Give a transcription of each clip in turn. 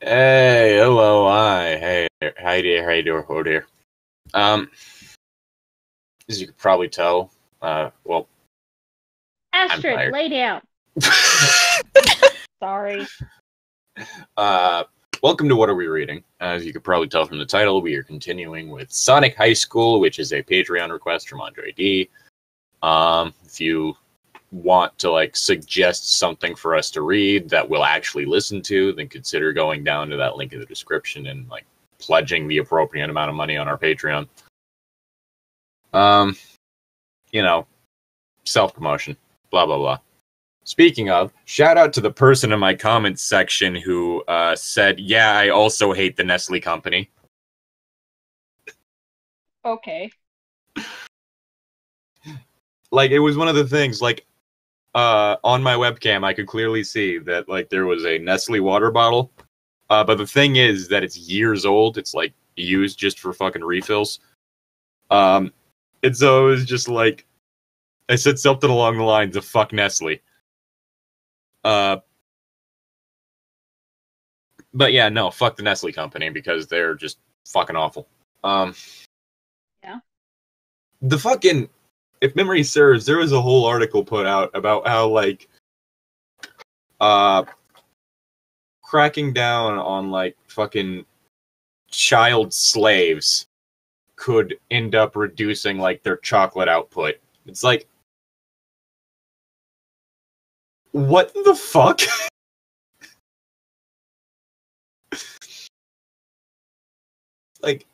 Hey, hello, hi, hey, hi there, hey there, oh there. Um, as you could probably tell, well, I'm Astrid, tired. lay down. Sorry. uh, Welcome to What Are We Reading? As you could probably tell from the title, we are continuing with Sonic High School, which is a Patreon request from Andre D. If you want to suggest something for us to read that we'll actually listen to, then consider going down to that link in the description and pledging the appropriate amount of money on our Patreon. You know, self-promotion, blah, blah, blah. Speaking of, shout out to the person in my comments section who said, yeah, I also hate the Nestle company. Okay. It was one of the things, on my webcam, I could clearly see that, there was a Nestle water bottle. But the thing is that it's years old. It's, used just for fucking refills. And so it was just, I said something along the lines of, fuck Nestle. But yeah, no, fuck the Nestle company because they're just fucking awful. Yeah. The fucking, if memory serves, there was a whole article put out about how cracking down on fucking child slaves could end up reducing their chocolate output. It's what the fuck?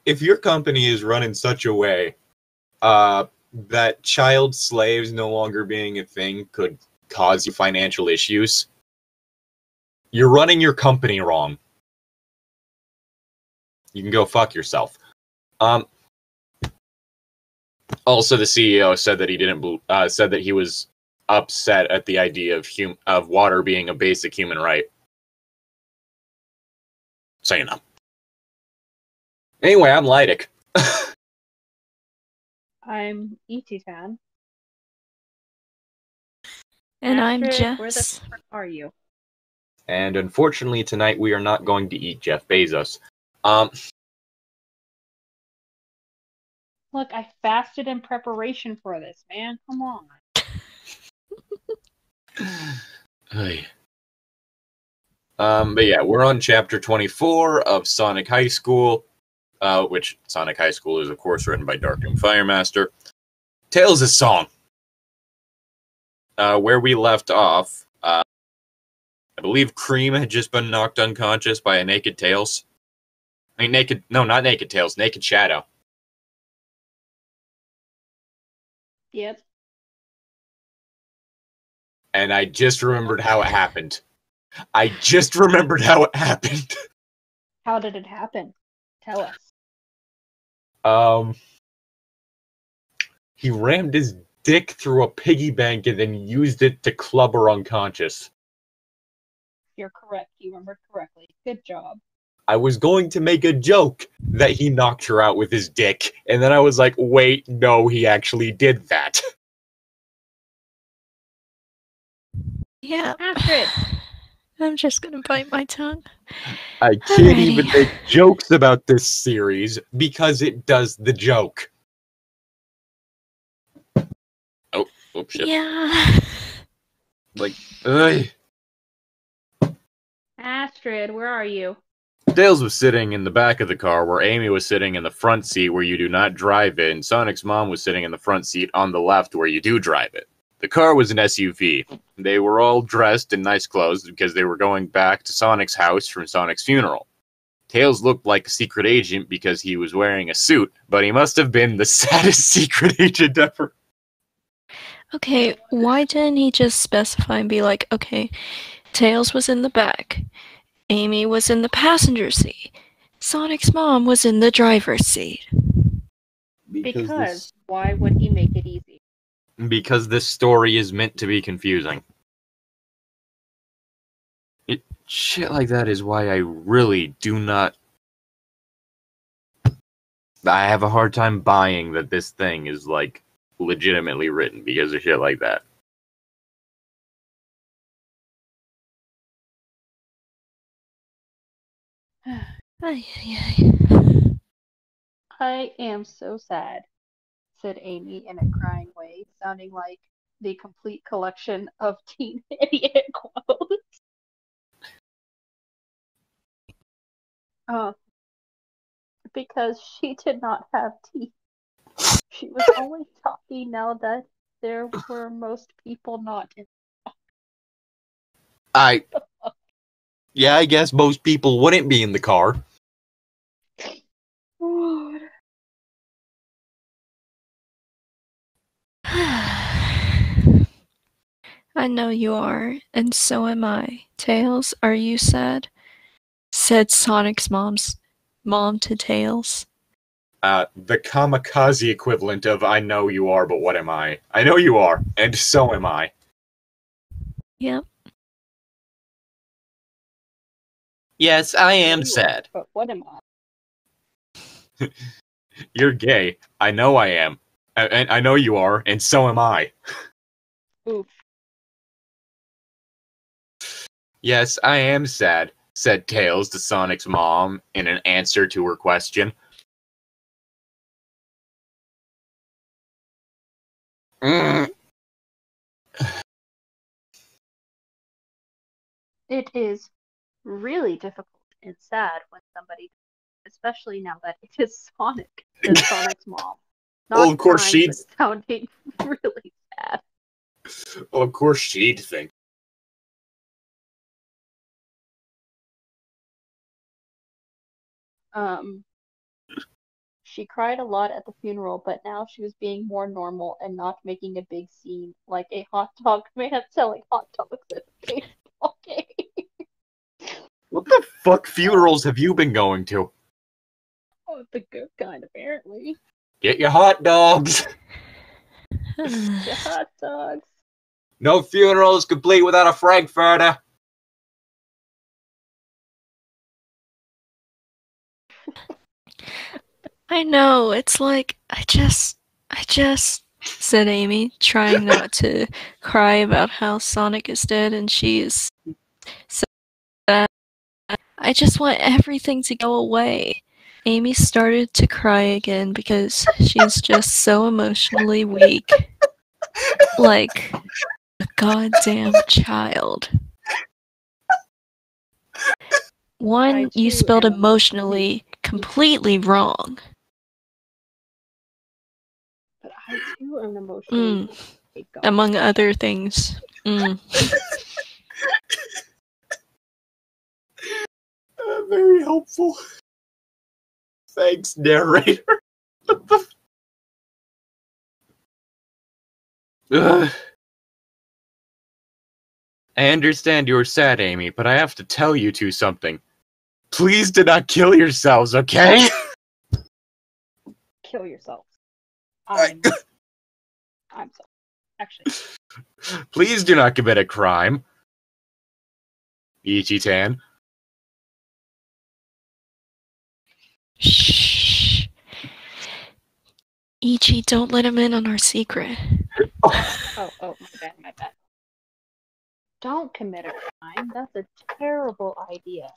If your company is run in such a way that child slaves no longer being a thing could cause you financial issues, you're running your company wrong. You can go fuck yourself. Also, the CEO said that he didn't said that he was upset at the idea of water being a basic human right. So you know. Anyway, I'm Llytic. I'm Ichi-Tan. And I'm Astrid, Jess. where the fuck are you? And unfortunately, tonight we are not going to eat Jeff Bezos. Look, I fasted in preparation for this, man. Come on. But yeah, we're on chapter 24 of Sonic High School, which Sonic High School is, of course, written by DarkDoomFireMaster. Tails' song. Where we left off, I believe Cream had just been knocked unconscious by a naked Tails. Not naked Tails, naked Shadow. Yep. And I just remembered how it happened. How How did it happen? Tell us. He rammed his dick through a piggy bank and then used it to club her unconscious. You're correct. You remembered correctly. Good job. I was going to make a joke that he knocked her out with his dick, and then I was like, wait, no, he actually did that. Yeah. Astrid! I'm just gonna bite my tongue. I can't even make jokes about this series because it does the joke. Oh shit. Yeah. Ugh. Astrid, where are you? Tails was sitting in the back of the car where Amy was sitting in the front seat where you do not drive it, and Sonic's mom was sitting in the front seat on the left where you do drive it. The car was an SUV. They were all dressed in nice clothes because they were going back to Sonic's house from Sonic's funeral. Tails looked like a secret agent because he was wearing a suit, but he must have been the saddest secret agent ever. Okay, why didn't he just specify and be like, okay, Tails was in the back, Amy was in the passenger seat, Sonic's mom was in the driver's seat? Because why would he make it easy? Because this story is meant to be confusing. Shit like that is why I really do not... I have a hard time buying that this thing is, legitimately written because of shit like that. Ay, ay, ay. I am so sad, said Amy in a crying way, sounding like the complete collection of teen idiot quotes. Because she did not have teeth. She was only talking now that there were most people not in. Yeah, I guess most people wouldn't be in the car. I know you are, and so am I. Tails, are you sad? Said Sonic's mom to Tails. The kamikaze equivalent of I know you are, but what am I? I know you are, and so am I. Yep. Yes, I am sad. But what am I? You're gay. I know I am. And I know you are, and so am I. Oof. Yes, I am sad, said Tails to Sonic's mom in an answer to her question. It is really difficult and sad when somebody, especially now that it is Sonic, said Sonic's mom. Not Well, of course crying, she'd... but sounding really sad. Well, of course she'd think. She cried a lot at the funeral, but now she was being more normal and not making a big scene like a hot dog man selling hot dogs at a baseball game. What the fuck funerals have you been going to? Oh, the good kind, apparently. Get your hot dogs! Your hot dogs. No funeral is complete without a frankfurter. I know, it's like, I just, said Amy, trying not to cry about how Sonic is dead and she is sad. I just want everything to go away. Amy started to cry again because she's just so emotionally weak. Like a goddamn child. One, you spelled emotionally completely wrong. But I too am emotionally among other things. Very helpful. Thanks, narrator. I understand you're sad, Amy, but I have to tell you two something. Please do not kill yourselves, okay? Kill yourselves. I'm sorry. Actually. Please do not commit a crime. Ichi-Tan. Shh. Ichi, don't let him in on our secret. Oh, my bad. Don't commit a crime. That's a terrible idea.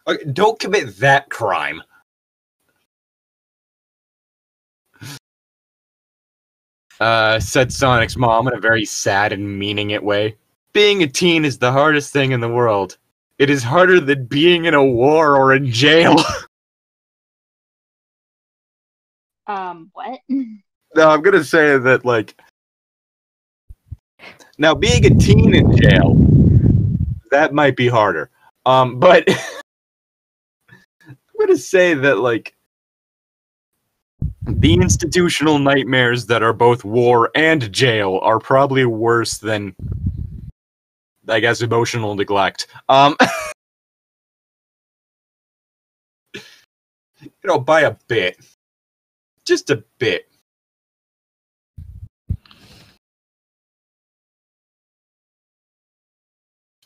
Okay, don't commit that crime. Said Sonic's mom in a very sad and meaning it way. Being a teen is the hardest thing in the world. It is harder than being in a war or in jail. What? No, I'm gonna say that, like... Now, being a teen in jail, that might be harder. But... I'm gonna say that, like... The institutional nightmares that are both war and jail are probably worse than... I guess emotional neglect. You know, by a bit. Just a bit.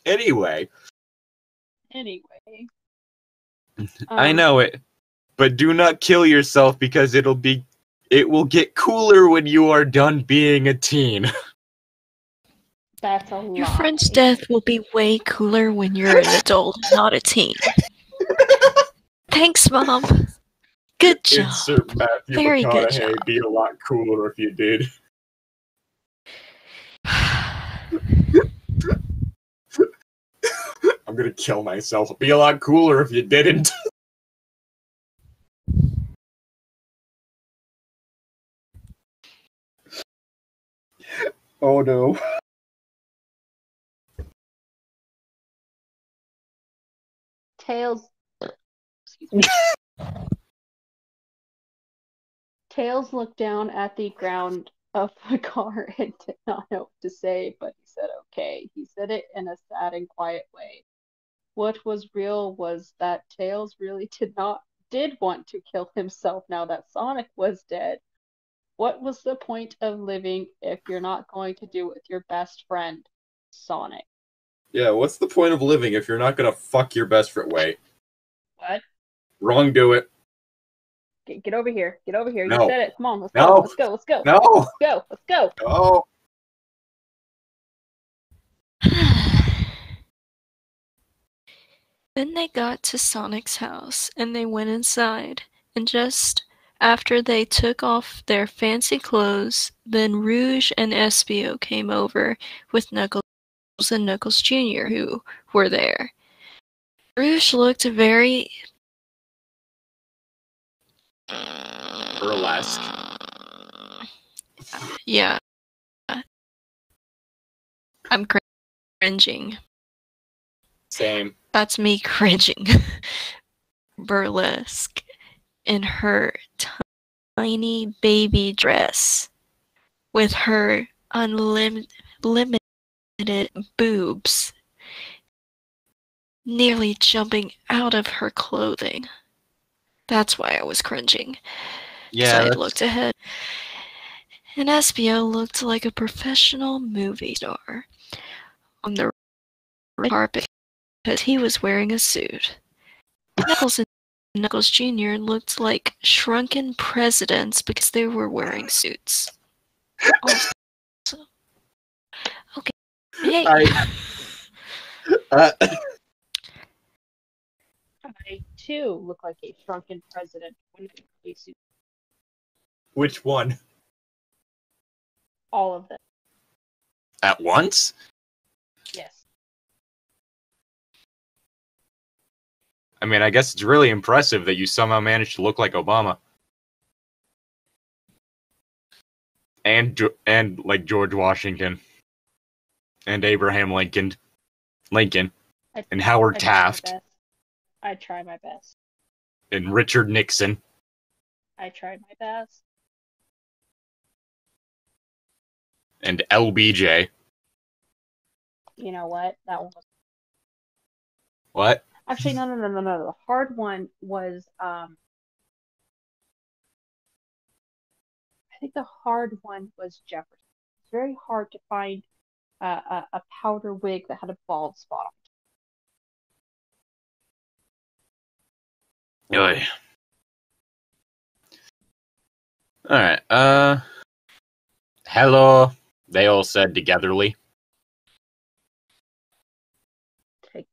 Anyway. I know it. But do not kill yourself because it will get cooler when you are done being a teen. That's a lie. Your friend's death will be way cooler when you're an adult, not a teen. Thanks, Mom. Good job. Insert Matthew Very good McConaughey. job. Be a lot cooler if you did. I'm gonna kill myself. Be a lot cooler if you didn't. Oh no. Tails. Excuse me. Tails looked down at the ground of the car and did not know what to say, but he said okay. He said it in a sad and quiet way. What was real was that Tails really did want to kill himself now that Sonic was dead. What was the point of living if you're not going to do it with your best friend, Sonic? Yeah, what's the point of living if you're not gonna fuck your best friend? Wait. What? Wrong, do it. Get over here. Get over here. No. You said it. Come on, let's No. go. Let's go. Let's go. No! Let's go. Let's go. No! Then they got to Sonic's house, and they went inside, and just after they took off their fancy clothes, then Rouge and Espio came over with Knuckles and Knuckles Jr., who were there. Rouge looked very... Burlesque. Yeah. I'm cringing. Same. That's me cringing. Burlesque in her tiny baby dress with her unlimited boobs nearly jumping out of her clothing. That's why I was cringing. Yeah, I looked ahead, and Espio looked like a professional movie star on the red carpet because he was wearing a suit. Knuckles and Knuckles Jr. looked like shrunken presidents because they were wearing suits. Also, okay. Hey. I too look like a shrunken president when a suit. Which one? All of them. At once? Yes. I mean, I guess it's really impressive that you somehow managed to look like Obama. And like George Washington. And Abraham Lincoln. And Howard Taft. I try my best. And Richard Nixon. I tried my best. And LBJ. You know what? That one was... What? Actually, no. The hard one was, I think the hard one was Jefferson. It's very hard to find a powder wig that had a bald spot on it. Oy. Alright, hello, they all said togetherly.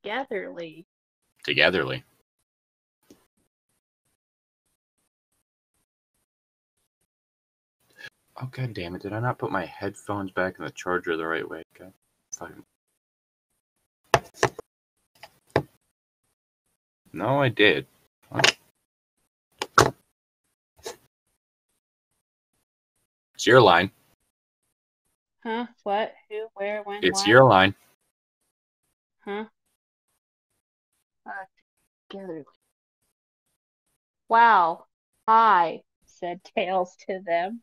Togetherly. Oh, god damn it, did I not put my headphones back in the charger the right way? God, fucking... No, I did. What? It's your line. Huh? What? Who? Where? When? It's why? your line. Huh? Together. Wow. I said Tails to them.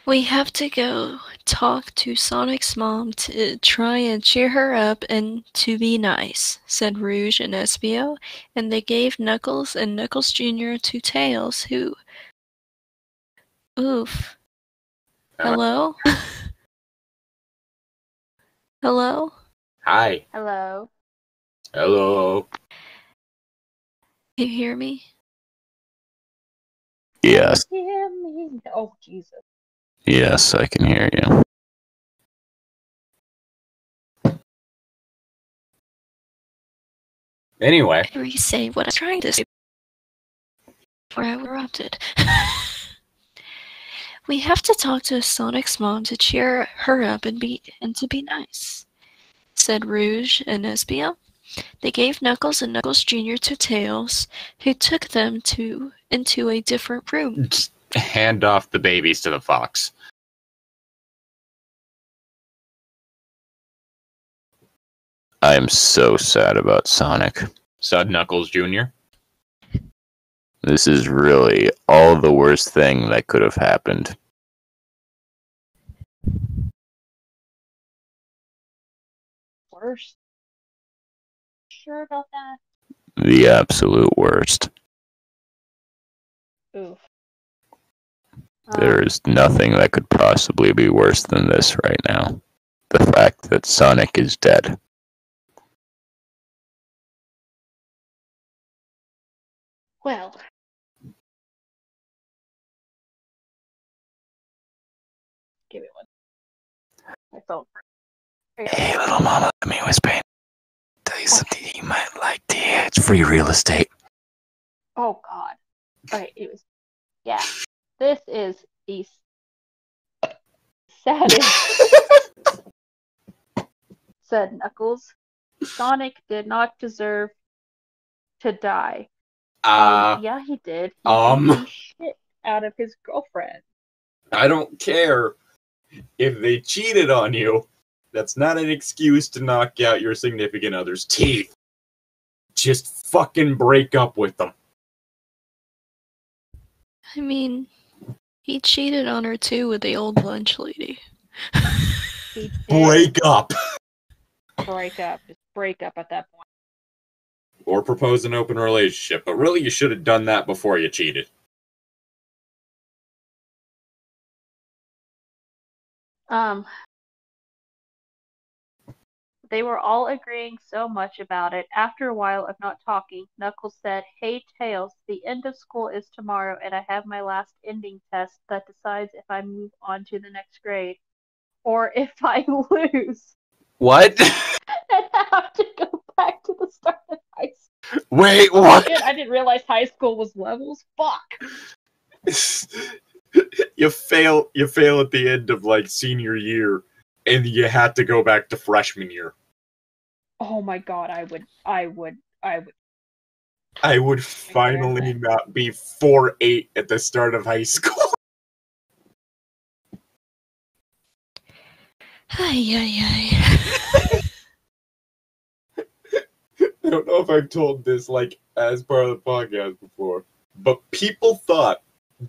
We have to go talk to Sonic's mom to try and cheer her up and to be nice, said Rouge and Espio, and they gave Knuckles and Knuckles Jr. to Tails, who... Oof. Hello? Hello? Hi. Hello. Hello. Can you hear me? Yes. Hear me. Oh, Jesus. Yes, I can hear you. Anyway. Re-say what I'm trying to say before I interrupted. We have to talk to Sonic's mom to cheer her up and to be nice, said Rouge and Espia. They gave Knuckles and Knuckles Jr. to Tails, who took them into a different room. Just hand off the babies to the fox. I am so sad about Sonic, said Knuckles Jr. This is really all the worst thing that could have happened. Worst? Sure about that? The absolute worst. Oof. There is nothing that could possibly be worse than this right now. The fact that Sonic is dead. Well. Give me one. My phone. Hey, little mama, let me whisper. Tell you something you might like to hear. It's free real estate. Oh, God. Okay, anyways. Yeah. This is the saddest, said Knuckles. Sonic did not deserve to die. Yeah, he did. He beat the shit out of his girlfriend. I don't care if they cheated on you. That's not an excuse to knock out your significant other's teeth. Just fucking break up with them. I mean, he cheated on her too with the old lunch lady. Break up. Break up. Just break up at that point. Or propose an open relationship. But really, you should have done that before you cheated. They were all agreeing so much about it. After a while of not talking, Knuckles said, "Hey, Tails, the end of school is tomorrow, and I have my last ending test that decides if I move on to the next grade. Or if I lose." What? And have to go back to the start of high school. Wait, Oh, what? shit, I didn't realize high school was levels. Fuck. You fail at the end of, like, senior year, and you had to go back to freshman year. Oh my god, I would finally not be 4'8" at the start of high school. Ay. I don't know if I've told this, like, as part of the podcast before, but people thought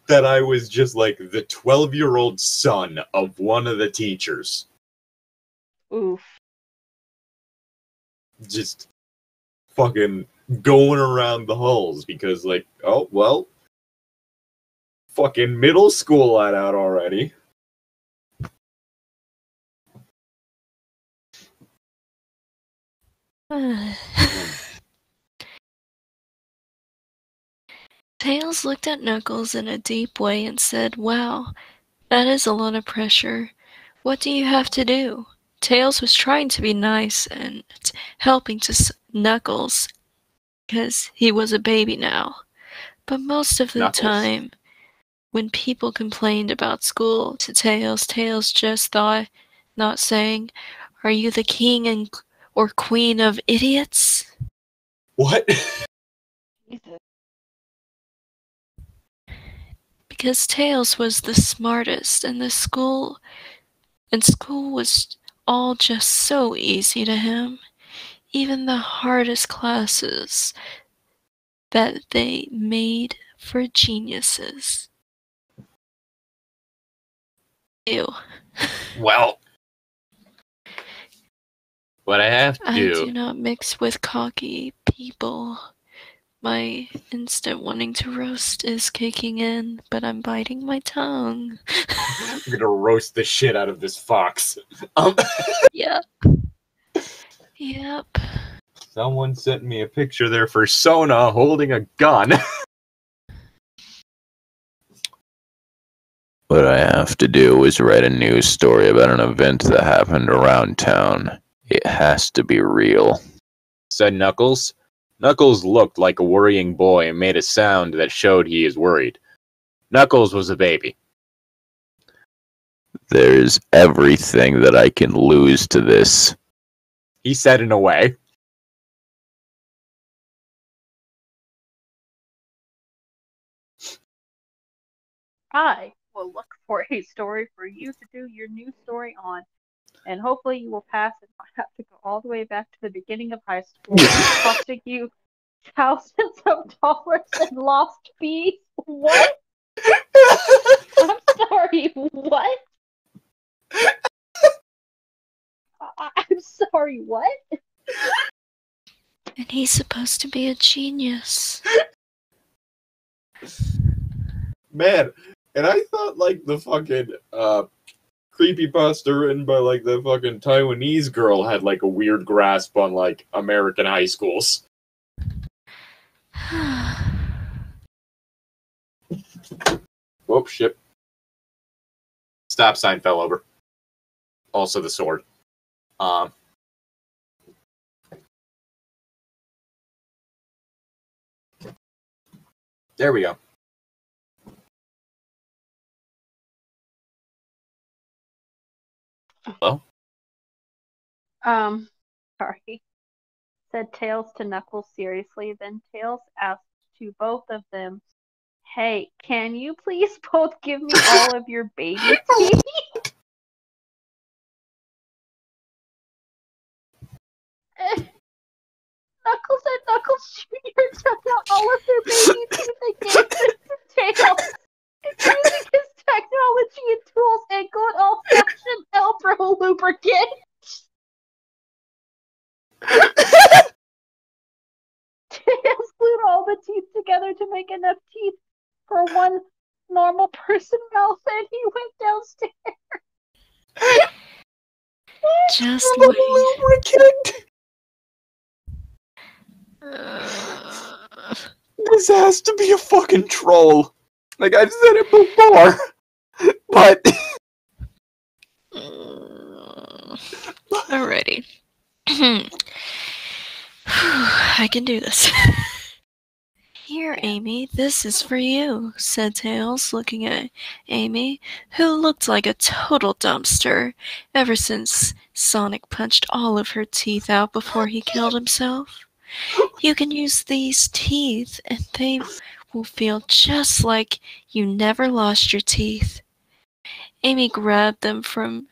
that I was just, like, the 12-year-old son of one of the teachers. Oof. Just fucking going around the halls because, like, oh, well, fucking middle school let out already. Tails looked at Knuckles in a deep way and said, "Wow, that is a lot of pressure. What do you have to do?" Tails was trying to be nice and helping to Knuckles because he was a baby now. But most of the time, when people complained about school to Tails, Tails just thought, not saying, "Are you the king or queen of idiots?" What? Jesus. Because Tails was the smartest, and school was all just so easy to him. Even the hardest classes that they made for geniuses. Ew. Well, what I have to do... I do not mix with cocky people. My instant wanting to roast is kicking in, but I'm biting my tongue. I'm gonna roast the shit out of this fox. Yeah. Yep. Someone sent me a picture of their persona holding a gun. What I have to do is write a news story about an event that happened around town. It has to be real, said Knuckles. Knuckles looked like a worrying boy and made a sound that showed he is worried. Knuckles was a baby. There's everything that I can lose to this, he said in a way. I will look for a story for you to do your new story on, and hopefully you will pass and not have to go all the way back to the beginning of high school, costing you thousands of dollars in lost fees. What? I'm sorry, what? I'm sorry, what? And he's supposed to be a genius. Man, and I thought, like, the fucking, creepypasta written by, like, the fucking Taiwanese girl had, like, a weird grasp on, like, American high schools. Whoop, shit. Stop sign fell over. Also the sword. There we go. Hello? Sorry. Said Tails to Knuckles seriously. Then Tails asked to both of them, "Hey, can you please both give me all of your baby teeth?" Knuckles and Knuckles Jr. took out all of their baby teeth and gave them to Tails. Using his technology and tools and good old-fashioned elbow lubricant. Tails glued all the teeth together to make enough teeth for one normal person mouth, and he went downstairs. Just wait. Lubricant! This has to be a fucking troll. Like, I've said it before. But... Alrighty. I can do this. Here, Amy, this is for you, said Tails, looking at Amy, who looked like a total dumpster ever since Sonic punched all of her teeth out before he killed himself. You can use these teeth and they will feel just like you never lost your teeth. Amy grabbed them from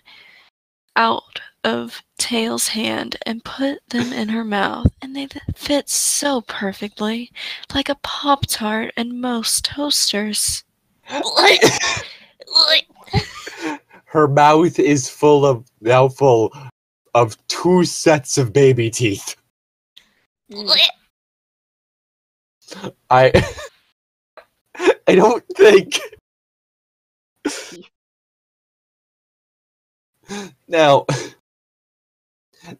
out of Tails' hand and put them in her mouth, and they fit so perfectly, like a Pop-Tart and most toasters. Her mouth is now full of 2 sets of baby teeth. I don't think. Now,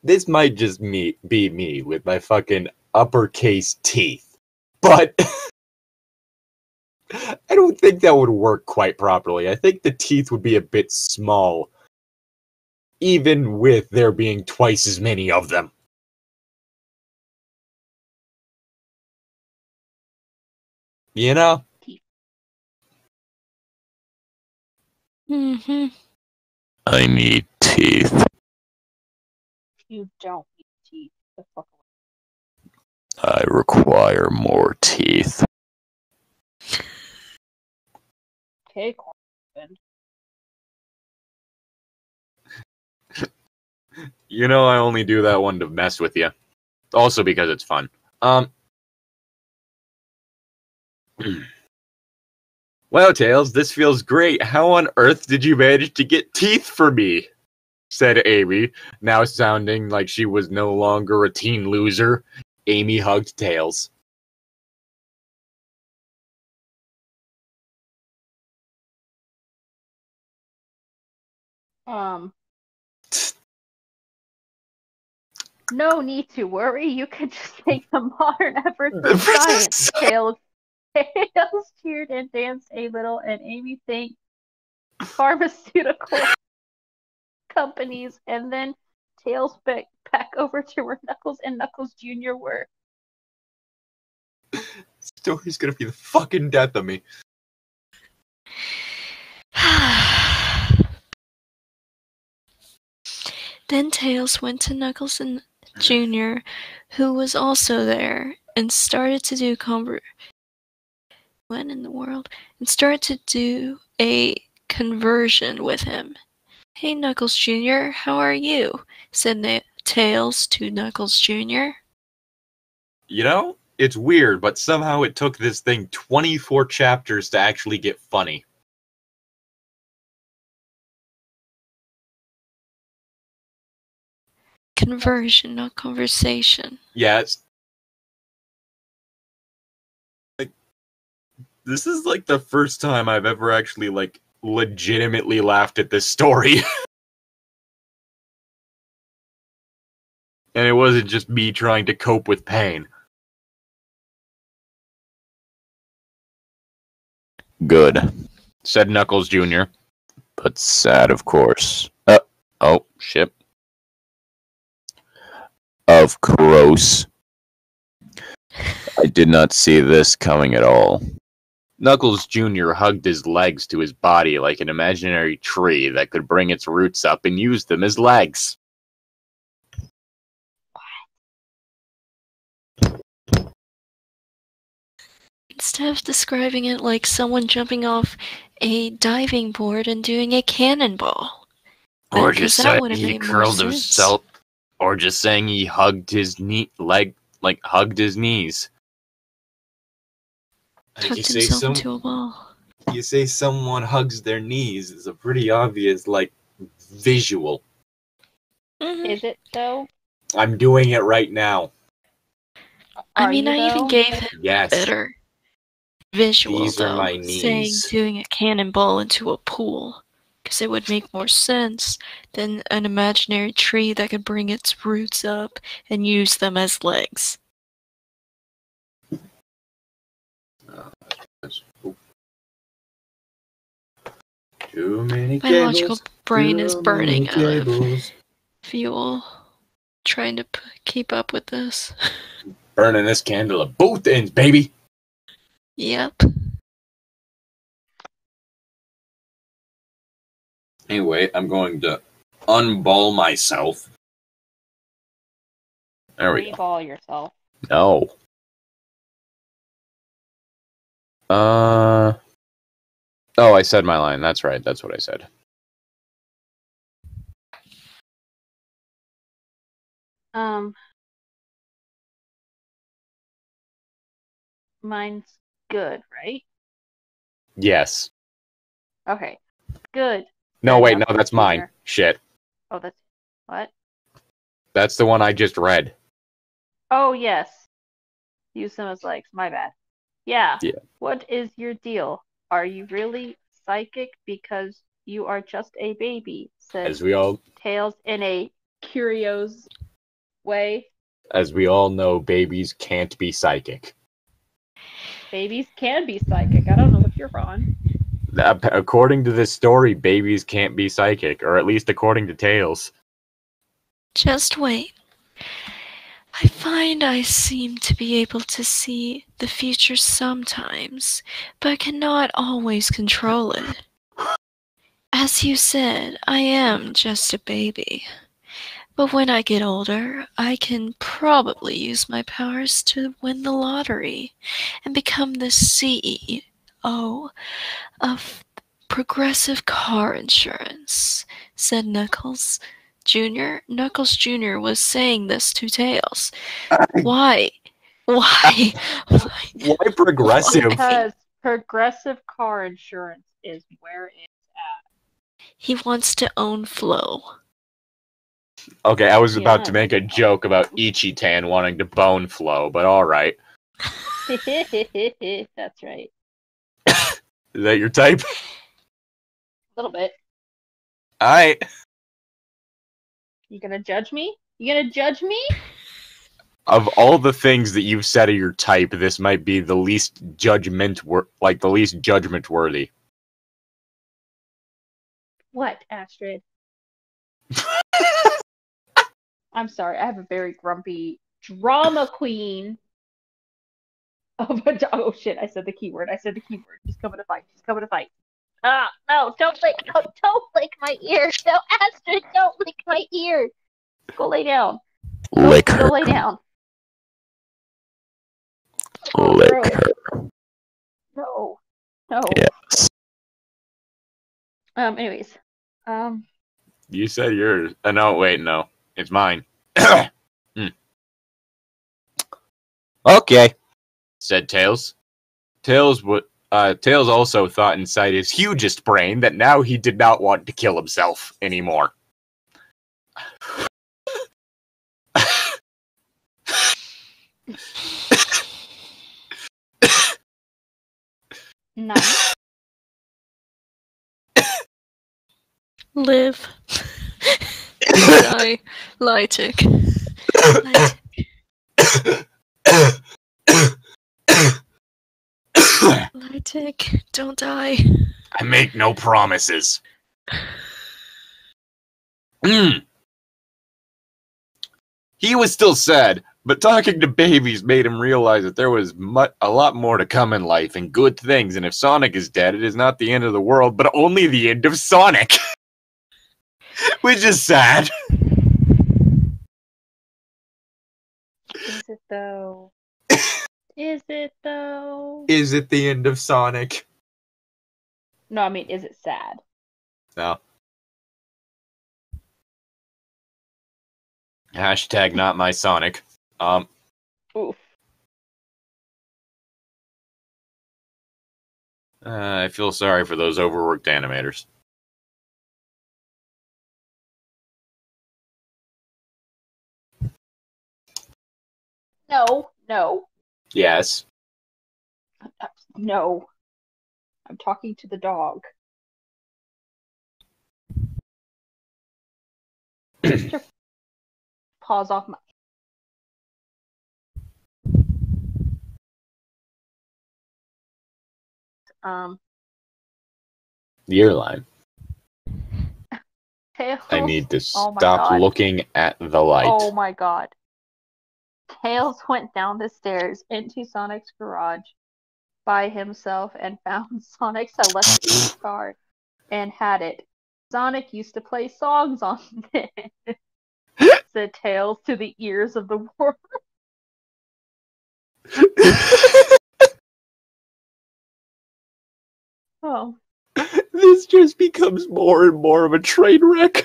this might just be me with my fucking uppercase teeth, but I don't think that would work quite properly. I think the teeth would be a bit small, even with there being twice as many of them. You know? Mm-hmm. I need teeth. You don't need teeth. The fuck away. I require more teeth. Okay, Corbin. You know, I only do that one to mess with you. Also because it's fun. Wow, Tails, this feels great. How on earth did you manage to get teeth for me? Said Amy, now sounding like she was no longer a teen loser. Amy hugged Tails. No need to worry. You can just take the modern efforts of science. Tails cheered and danced a little, and Amy thanked pharmaceutical companies, and then Tails back over to where Knuckles and Knuckles Jr. were. story's gonna be the fucking death of me. Then Tails went to Knuckles and Jr., who was also there, and started to do a conversion with him. "Hey, Knuckles Jr., how are you?" said Tails to Knuckles Jr. You know, it's weird, but somehow it took this thing 24 chapters to actually get funny. Conversion, not conversation. Yeah, it's like this is like the first time I've ever actually like legitimately laughed at this story. And it wasn't just me trying to cope with pain. Good. Said Knuckles Jr. But sad, of course. Oh, shit. Of course. I did not see this coming at all. Knuckles Jr. hugged his legs to his body like an imaginary tree that could bring its roots up and use them as legs. Instead of describing it like someone jumping off a diving board and doing a cannonball. Or Because just that saying would have he made more curled sense. himself. Or just saying he hugged his hugged his knees. Tucked himself into a ball. You say someone hugs their knees is a pretty obvious, visual. Mhm. Is it though? I'm doing it right now. I mean, I even gave him Yes. better visual, These are though, my saying knees. doing a cannonball into a pool. Because it would make more sense than an imaginary tree that could bring its roots up and use them as legs. Too many My logical cables. brain is Too burning many out of cables. fuel trying to keep up with this. Burning this candle at both ends, baby. Yep. Anyway, I'm going to unball myself. There we go. Reball yourself. No. Oh, I said my line. That's right. That's what I said. Mine's good, right? Yes. Okay. Good. No, And wait, no, Knuckles that's Jr. mine. Shit. Oh, that's what? That's the one I just read. Oh, yes. Use them as legs. My bad. Yeah. Yeah. What is your deal? Are you really psychic because you are just a baby? Says As we all Tails in a curious way. know, babies can't be psychic. Babies can be psychic. I don't know what you're on. According to this story, babies can't be psychic, or at least according to Tails. Just wait. I find I seem to be able to see the future sometimes, but cannot always control it. As you said, I am just a baby. But when I get older, I can probably use my powers to win the lottery and become the CEO of Progressive Car Insurance, said Knuckles Jr. Knuckles Jr. was saying this to Tails. Why? Why? Why progressive? Because Progressive Car Insurance is where it's at. He wants to own Flo. Okay, I was about to Yeah. make a joke about Ichi-Tan wanting to bone Flo, but alright. That's right. Is that your type? A little bit. Alright. You gonna judge me? You gonna judge me? Of all the things that you've said are your type, this might be the least judgment worthy. What, Astrid? I'm sorry, I have a very grumpy drama queen Oh shit! I said the keyword. She's coming to fight. Ah, no! Don't lick my ear. No, Astrid, don't lick my ear. Go lay down. Lick her. Go lay down. Lick gross. her. No. Yes. Anyways. You said yours. No, wait, no. It's mine. Okay. Said Tails. Tails also thought inside his hugest brain that now he did not want to kill himself anymore. Nice. Live. Die. Llytic. Llytic, don't die. I make no promises. He was still sad, but talking to babies made him realize that there was a lot more to come in life and good things, and if Sonic is dead, it is not the end of the world, but only the end of Sonic. Which is sad. Is it though? Is it though? Is it the end of Sonic? No, I mean, is it sad? No. Hashtag not my Sonic. Oof. I feel sorry for those overworked animators. No. Yes. No. I'm talking to the dog. Paws off my. The earline. Tails. I need to Oh my stop God. looking at the light. Oh my God. Tails went down the stairs into Sonic's garage by himself and found Sonic's electric guitar and had it. Sonic used to play songs on it, said Tails to the ears of the world. Oh. This just becomes more and more of a train wreck.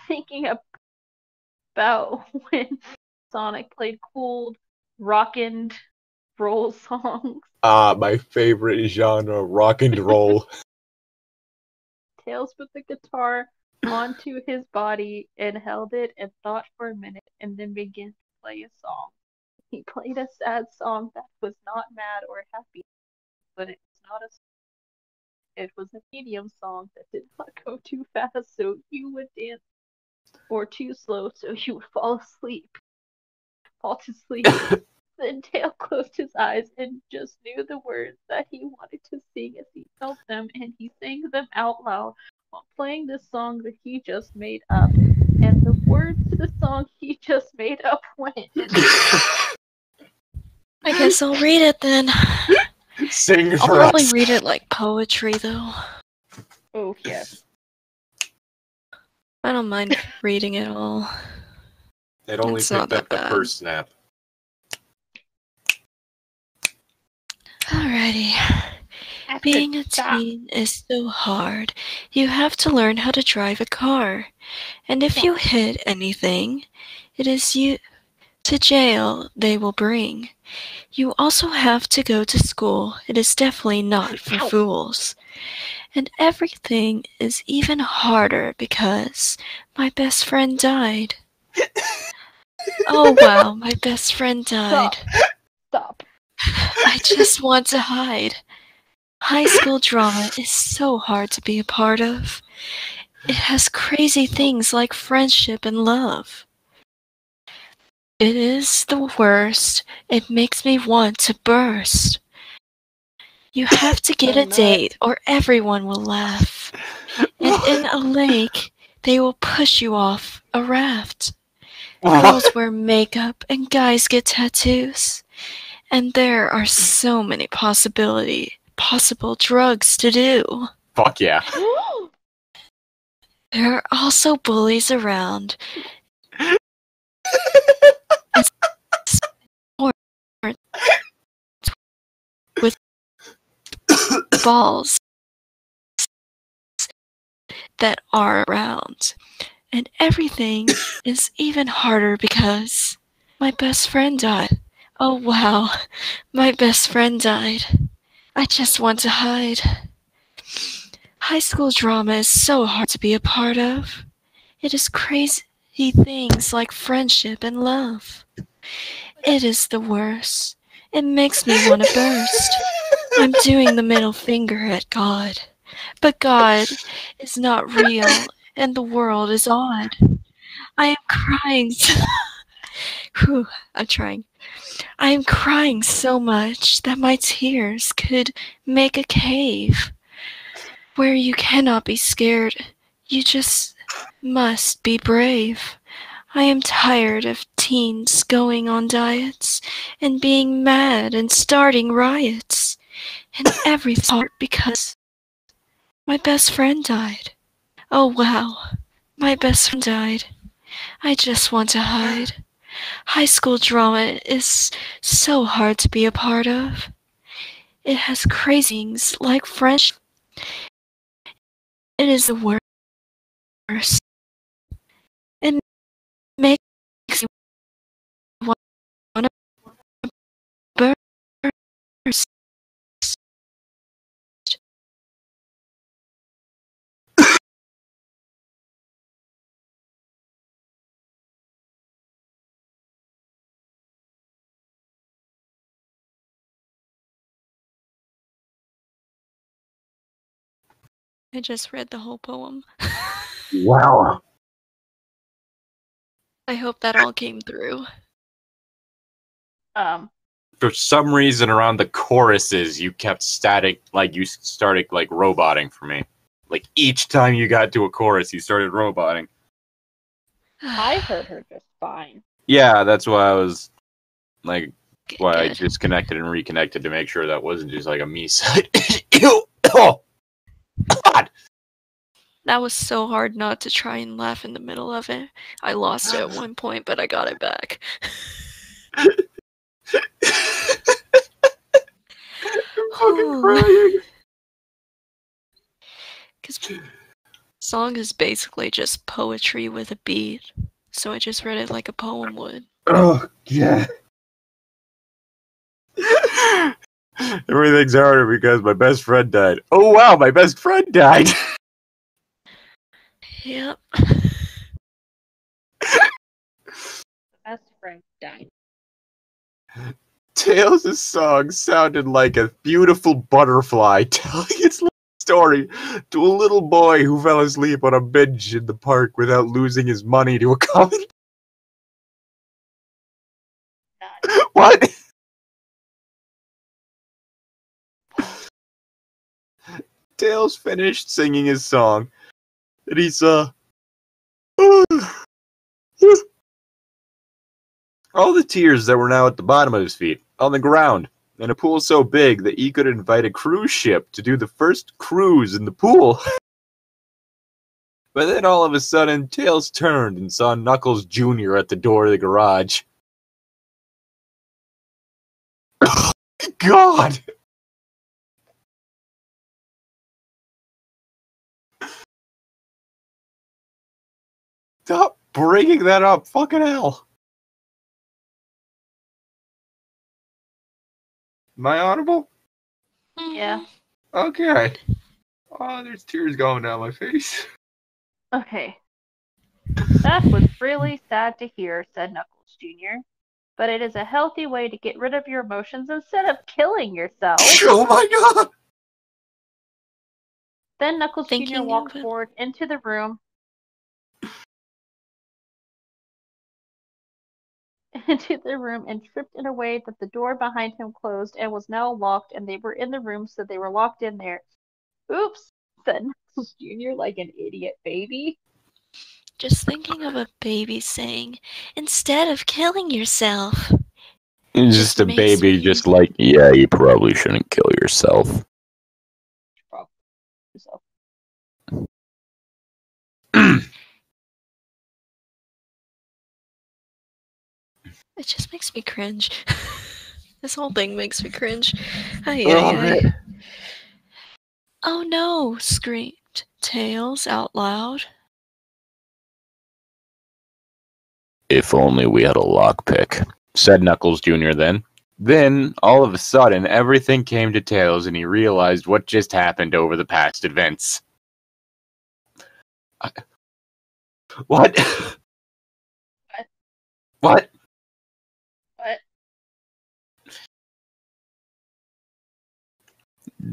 Thinking about when Sonic played cool rock and roll songs. My favorite genre, rock and roll. Tails put the guitar onto his body and held it and thought for a minute and then began to play a song. He played a sad song that was not mad or happy, but it was not a song. It was a medium song that did not go too fast so you would dance, or too slow so you would fall to sleep. Then Tail closed his eyes and just knew the words that he wanted to sing as he felt them, and he sang them out loud while playing the song that he just made up. And the words to the song he just made up went. I guess I'll read it then. Sing I'll for probably us. read it like poetry, though. Oh, yes. I don't mind reading it all. It only It's not picked up that the bad. first snap. Alrighty. Being a teen is so hard. You have to learn how to drive a car. And if you hit anything, it is you to jail they will bring. You also have to go to school. It is definitely not for fools. And everything is even harder because my best friend died. Oh wow, my best friend died. Stop. I just want to hide. High school drama is so hard to be a part of. It has crazy things like friendship and love. It is the worst. It makes me want to burst. You have to get a date or everyone will laugh. And in a lake, they will push you off a raft. Girls wear makeup and guys get tattoos. And there are so many possible drugs to do. Fuck yeah. There are also bullies around. With balls that are around. And everything is even harder because my best friend died. Oh wow, my best friend died. I just want to hide. High school drama is so hard to be a part of. It is crazy things like friendship and love. It is the worst. It makes me want to burst. I'm doing the middle finger at God. But God is not real, and the world is odd. I am crying. Whew, I'm trying. I am crying so much that my tears could make a cave where you cannot be scared. You just must be brave. I am tired of teens going on diets and being mad and starting riots. And everything because my best friend died. Oh wow, my best friend died. I just want to hide. High school drama is so hard to be a part of. It has crazy things like friendship. It is the worst. It makes you want to burst. I just read the whole poem. Wow. I hope that all came through. For some reason, around the choruses, you kept static, like you started like roboting for me. Like each time you got to a chorus, you started roboting. I heard her just fine. Yeah, that's why I was like, why I Good. disconnected and reconnected to make sure that wasn't just like a me side. Ew! Oh, God! That was so hard not to try and laugh in the middle of it. I lost it at one point, but I got it back. I'm fucking crying. Because song is basically just poetry with a beat, so I just read it like a poem would. Oh, yeah. Everything's harder because my best friend died. Oh, wow, my best friend died. Yep. Best friend died. Tails' song sounded like a beautiful butterfly telling its little story to a little boy who fell asleep on a bench in the park without losing his money to a comet. What? Tails finished singing his song, and he saw all the tears that were now at the bottom of his feet, on the ground, in a pool so big that he could invite a cruise ship to do the first cruise in the pool. But then all of a sudden, Tails turned and saw Knuckles Jr. at the door of the garage. God! Stop bringing that up, fucking hell. Am I audible? Yeah. Okay. Oh, there's tears going down my face. Okay. That was really sad to hear, said Knuckles Jr. But it is a healthy way to get rid of your emotions instead of killing yourself. Oh my God! Then Knuckles Jr. Thinking walked of it. forward into the room. And tripped in a way that the door behind him closed and was now locked, and they were in the room, so they were locked in there. Oops, said Knuckles Jr. like an idiot baby. Just thinking of a baby saying, instead of killing yourself. Just a makes baby, me- just like, yeah, you probably shouldn't kill yourself. Probably. So, It just makes me cringe. This whole thing makes me cringe. Ay, Well, ay, alright. ay. Oh no! Screamed Tails out loud. If only we had a lockpick, said Knuckles Jr. then. Then, all of a sudden, everything came to Tails and he realized what just happened over the past events. What? What? what?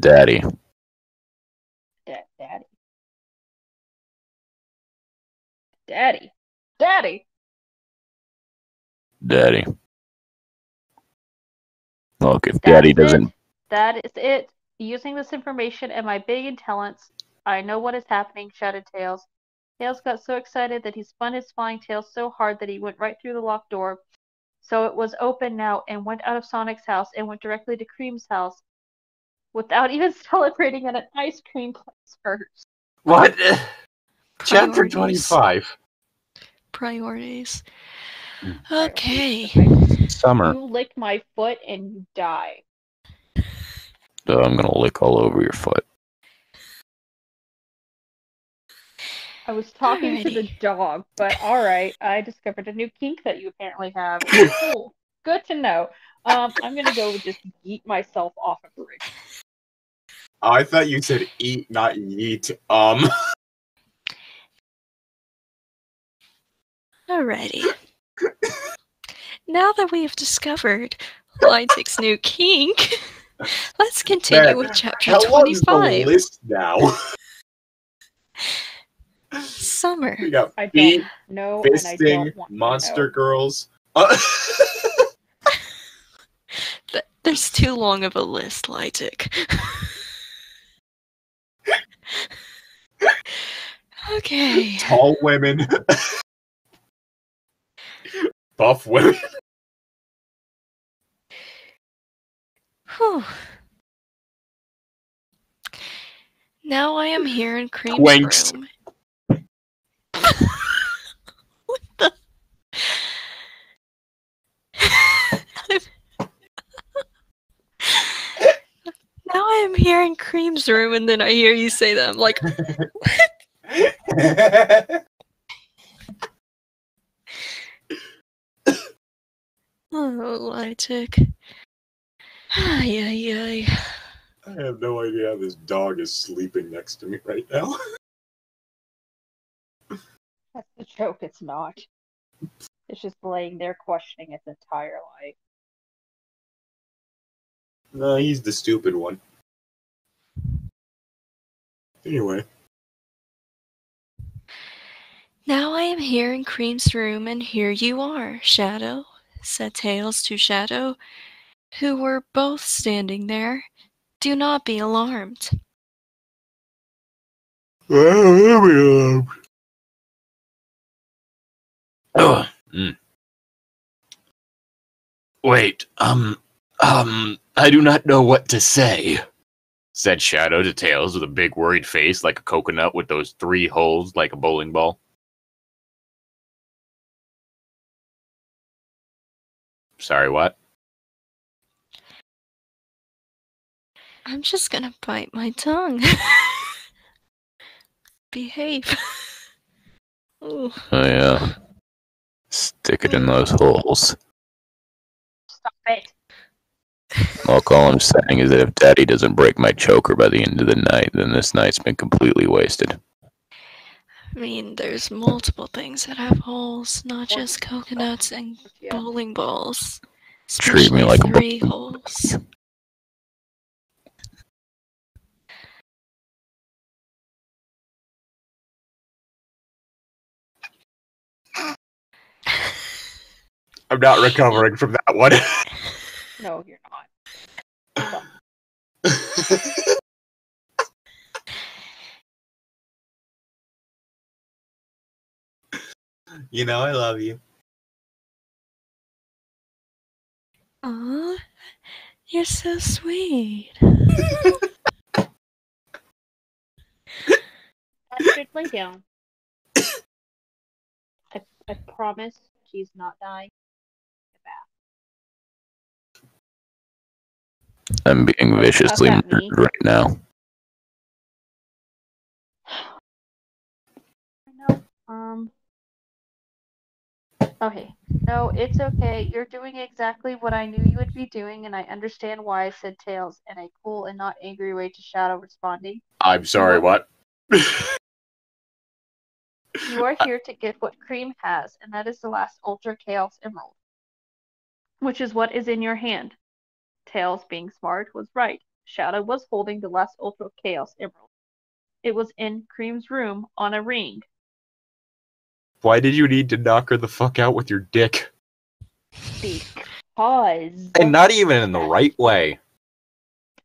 Daddy. Daddy. Daddy. Daddy. Daddy. Look, if That Daddy is doesn't... it. That is it. Using this information and my big intelligence, I know what is happening, shouted Tails. Tails got so excited that he spun his flying tail so hard that he went right through the locked door. So it was open now and went out of Sonic's house and went directly to Cream's house without even celebrating at an ice cream place first. What? Chapter Priorities. 25. Priorities. Okay. Summer. You lick my foot and you die. I'm gonna lick all over your foot. I was talking to the Alrighty. dog, but alright, I discovered a new kink that you apparently have. Cool. Good to know. I'm gonna go just yeet myself off a bridge. Oh, I thought you said eat, not yeet. Alrighty. Now that we've discovered Llytic's new kink, let's continue Man, with chapter how long is the 25. list now? Summer. We got I feet, don't know, and I fisting, don't want monster to know. girls. There's too long of a list, Llytic. Okay. Tall women. Buff women. Whew. Now I am here in Cream's Twinks. room. What the? Now I am here in Cream's room, and then I hear you say that. I'm like, oh, Llytic. Ay, ay, ay. I have no idea how this dog is sleeping next to me right now. That's the joke, it's not. It's just laying there questioning its entire life. No, he's the stupid one. Anyway. Now I am here in Cream's room, and here you are, Shadow, said Tails to Shadow, who were both standing there. Do not be alarmed. Wait, I do not know what to say, said Shadow to Tails with a big worried face like a coconut with those 3 holes like a bowling ball. Sorry, what? I'm just gonna bite my tongue. Behave. Ooh. Oh, yeah. Stick it in those holes. Stop it! Look, all I'm saying is that if Daddy doesn't break my choker by the end of the night, then this night's been completely wasted. I mean, there's multiple things that have holes, not just coconuts and Yeah. bowling balls. Treat me Especially like a 3 holes. I'm not recovering from that one. No, you're not. You know I love you. Aw, you're so sweet. Astrid, lay down. I promise she's not dying. I'm being viciously at murdered me. right now. No, okay. No, it's okay. You're doing exactly what I knew you would be doing, and I understand why I said Tails in a cool and not angry way to Shadow responding. I'm sorry, what? You are here to get what Cream has, and that is the last Ultra Chaos Emerald, which is what is in your hand. Tails, being smart, was right. Shadow was holding the last Ultra Chaos Emerald. It was in Cream's room on a ring. Why did you need to knock her the fuck out with your dick? Because... And not even in the right way.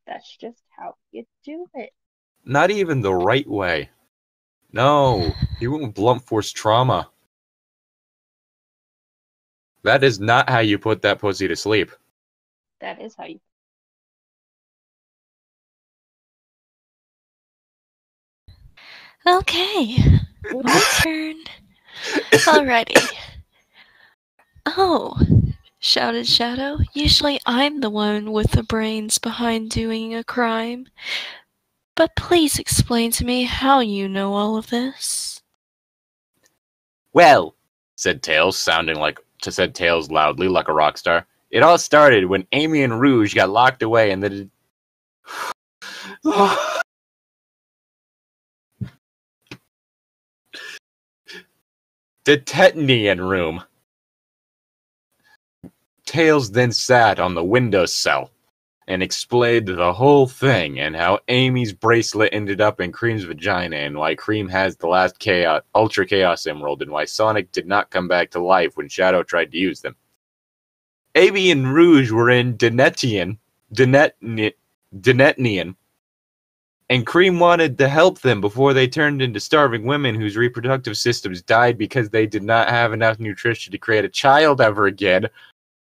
That's just how you do it. Not even the right way. No, you went with blunt force trauma. That is not how you put that pussy to sleep. That is how you... Okay, my turn. Alrighty. Oh, shouted Shadow. Usually I'm the one with the brains behind doing a crime. But please explain to me how you know all of this. Well, said Tails, said Tails loudly like a rock star. It all started when Amy and Rouge got locked away in the detention room. Tails then sat on the windowsill and explained the whole thing and how Amy's bracelet ended up in Cream's vagina and why Cream has the last Ultra Chaos Emerald and why Sonic did not come back to life when Shadow tried to use them. Amy and Rouge were in Denetian, and Cream wanted to help them before they turned into starving women whose reproductive systems died because they did not have enough nutrition to create a child ever again.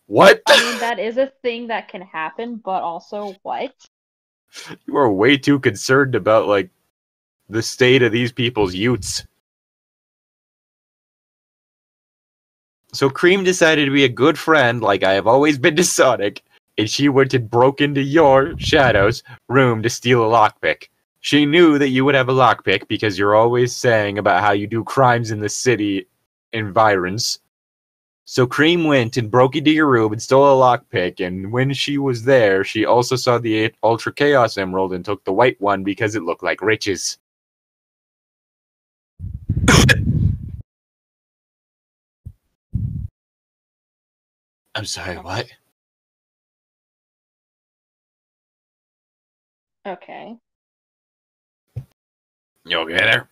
What? I mean, that is a thing that can happen, but also what? You are way too concerned about, like, the state of these people's utes. So Cream decided to be a good friend, like I have always been to Sonic, and she went and broke into your, Shadow's, room to steal a lockpick. She knew that you would have a lockpick because you're always saying about how you do crimes in the city environs. So Cream went and broke into your room and stole a lockpick, and when she was there, she also saw the Ultra Chaos Emerald and took the white one because it looked like riches. I'm sorry, what? Okay. You okay there?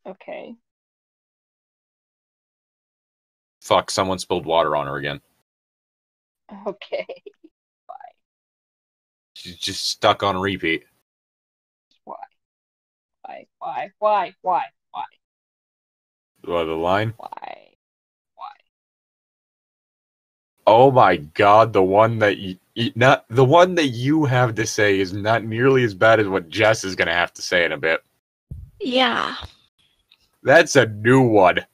Okay. Fuck, someone spilled water on her again. Okay. She's just stuck on repeat. Why? Why? What, the line? Why? Oh my god, the one that you have to say is not nearly as bad as what Jess is gonna have to say in a bit. Yeah. That's a new one.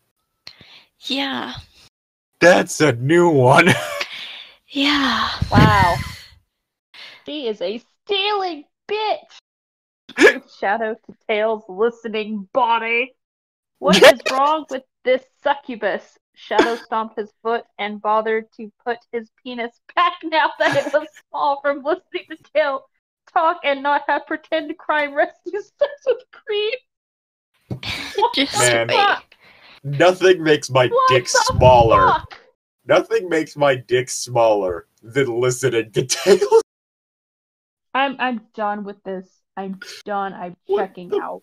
Yeah. That's a new one. Yeah. Wow. She is a stealing bitch! Shadow to Tails' listening body. What is wrong with this succubus? Shadow stomped his foot and bothered to put his penis back now that it was small from listening to Tails talk and not have pretend crime rescue sex with Cream. Just Man. wait. Nothing makes my dick smaller. Fuck? Nothing makes my dick smaller than listening to Tails. I'm done with this. I'm done. I'm checking out.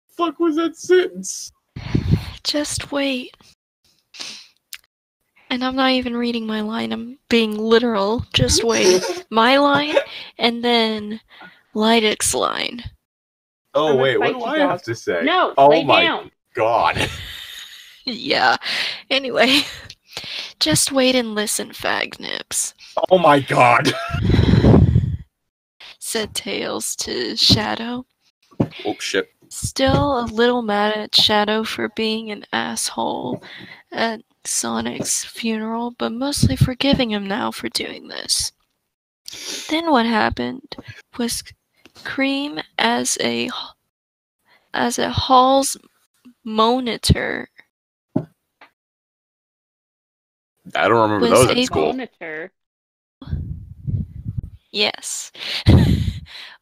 Fuck was that sentence? Just wait. And I'm not even reading my line, I'm being literal. Just wait. My line, and then Llytic's line. Oh, wait, what do I have to say? No, oh lay my down. God. Yeah. Anyway, Just wait and listen, Fagnips, Oh my god! said Tails to Shadow. Oh shit. Still a little mad at Shadow for being an asshole at Sonic's funeral, but mostly forgiving him now for doing this. Then what happened was Cream as a hall's monitor I don't remember was those in able- school. Monitor. Yes.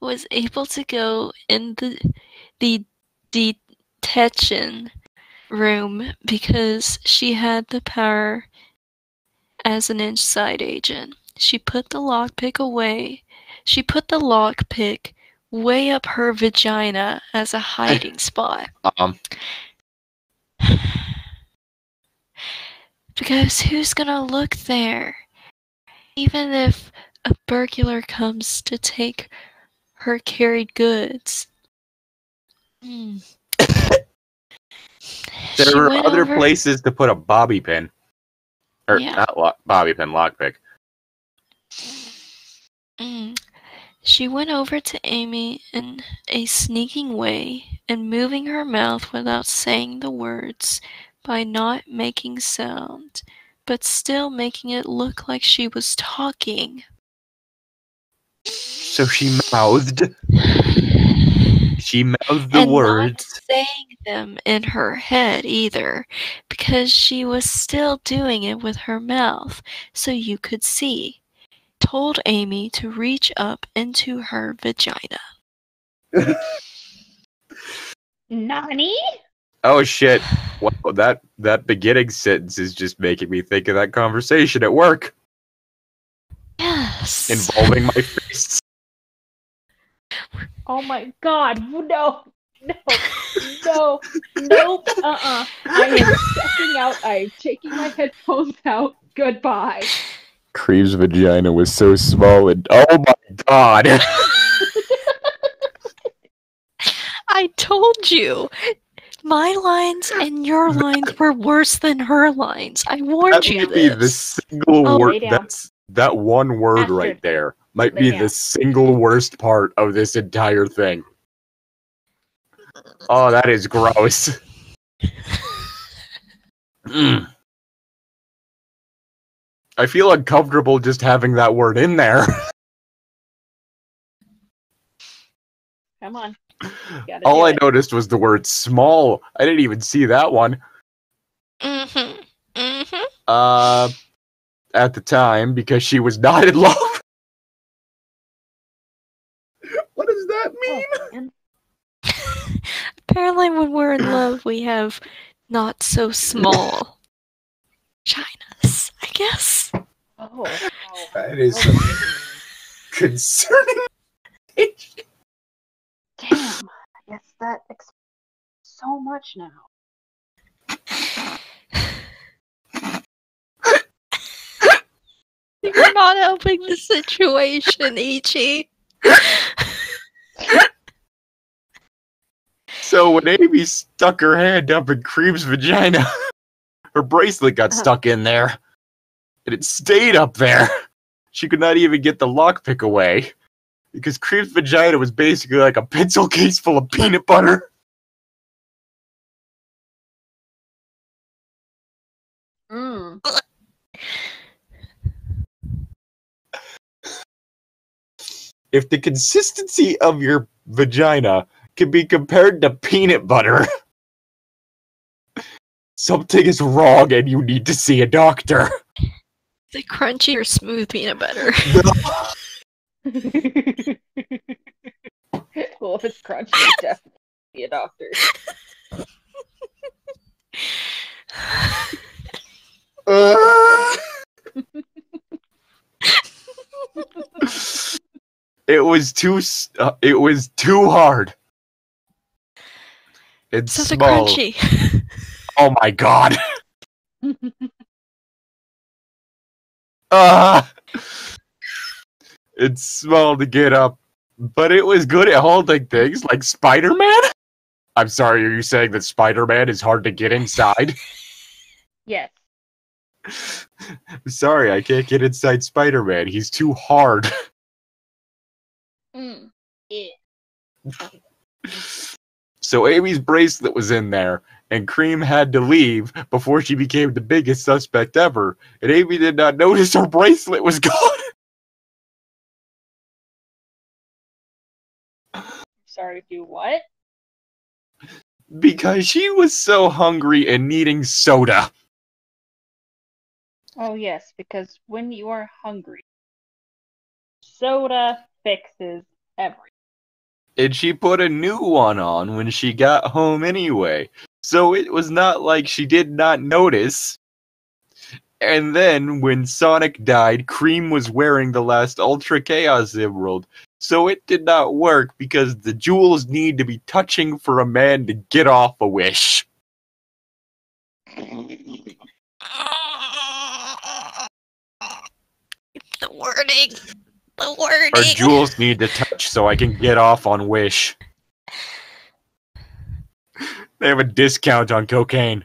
Was able to go in the detention room because she had the power as an inside agent. She put the lockpick away. She put the lockpick way up her vagina as a hiding spot. Because who's gonna look there? Even if a burglar comes to take her carried goods. There were other places to put a bobby pin. Or, Yeah. not bobby pin, lockpick. She went over to Amy in a sneaking way and moving her mouth without saying the words by not making sound, but still making it look like she was talking. So she mouthed. She mouthed the and words. Not saying them in her head either, because she was still doing it with her mouth, so you could see. Told Amy to reach up into her vagina. Nani? Oh shit. Well, that beginning sentence is just making me think of that conversation at work. Yes. Involving my face. Oh my god, no, nope, I am checking out, I'm taking my headphones out, goodbye. Cream's vagina was so small and oh my God. I told you. My lines and your lines were worse than her lines. I warned That you might be the this. single Oh, word. lay down. That's that one word Astrid. right there. Might Lay be down. the single worst part of this entire thing. Oh, that is gross. Mm. I feel uncomfortable just having that word in there. Come on. All I noticed was the word small. I didn't even see that one. Mm-hmm. Mm-hmm. At the time, because she was not in love. What does that mean? Apparently when we're in love, we have not so small vaginas, I guess. Oh. That is concerning. Damn. I guess that explains so much now. You're not helping the situation, Ichi. So when Amy stuck her hand up in Cream's vagina, her bracelet got stuck in there. And it stayed up there. She could not even get the lockpick away. Because Cream's vagina was basically like a pencil case full of peanut butter. Mm. If the consistency of your vagina can be compared to peanut butter, something is wrong and you need to see a doctor. The crunchy or smooth peanut butter. Well, if it's crunchy, definitely be a doctor. It was too hard. It's So the small. crunchy. Oh my god. It's small to get up, but it was good at holding things like Spider-Man. I'm sorry, are you saying that Spider-Man is hard to get inside? Yes. Sorry, I can't get inside Spider-Man. He's too hard. Yeah. So Amy's bracelet was in there, and Cream had to leave before she became the biggest suspect ever, and Amy did not notice her bracelet was gone. Sorry to do what? Because she was so hungry and needing soda. Oh yes, because when you are hungry, soda fixes everything. And she put a new one on when she got home anyway. So it was not like she did not notice. And then, when Sonic died, Cream was wearing the last Ultra Chaos Emerald. So it did not work because the jewels need to be touching for a man to get off a wish. The wording. The Our wording. jewels need to touch so I can get off on Wish. They have a discount on cocaine.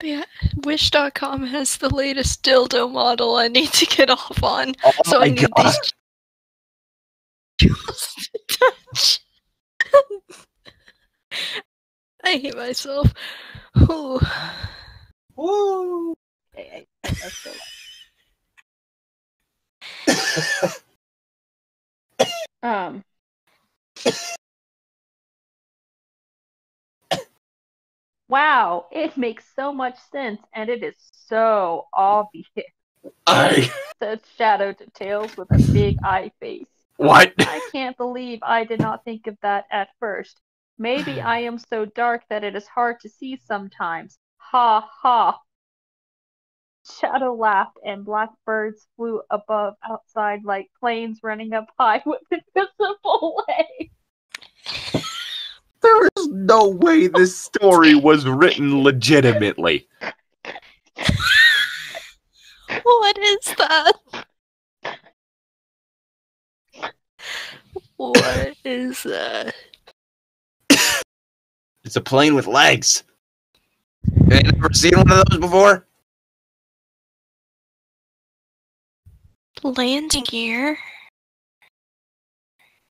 Yeah, Wish.com has the latest dildo model I need to get off on. Oh So my I need God. these jewels to touch. I hate myself. Ooh. Woo. I feel like. Wow, it makes so much sense, and it is so obvious. Said Shadow to Tails with a big eye face. What? I can't believe I did not think of that at first. Maybe I am so dark that it is hard to see sometimes. Ha ha. Shadow laughed, and black birds flew above outside like planes running up high with invisible legs. There is no way this story was written legitimately. What is that? What is that? It's a plane with legs. You ain't never seen one of those before? Landing gear?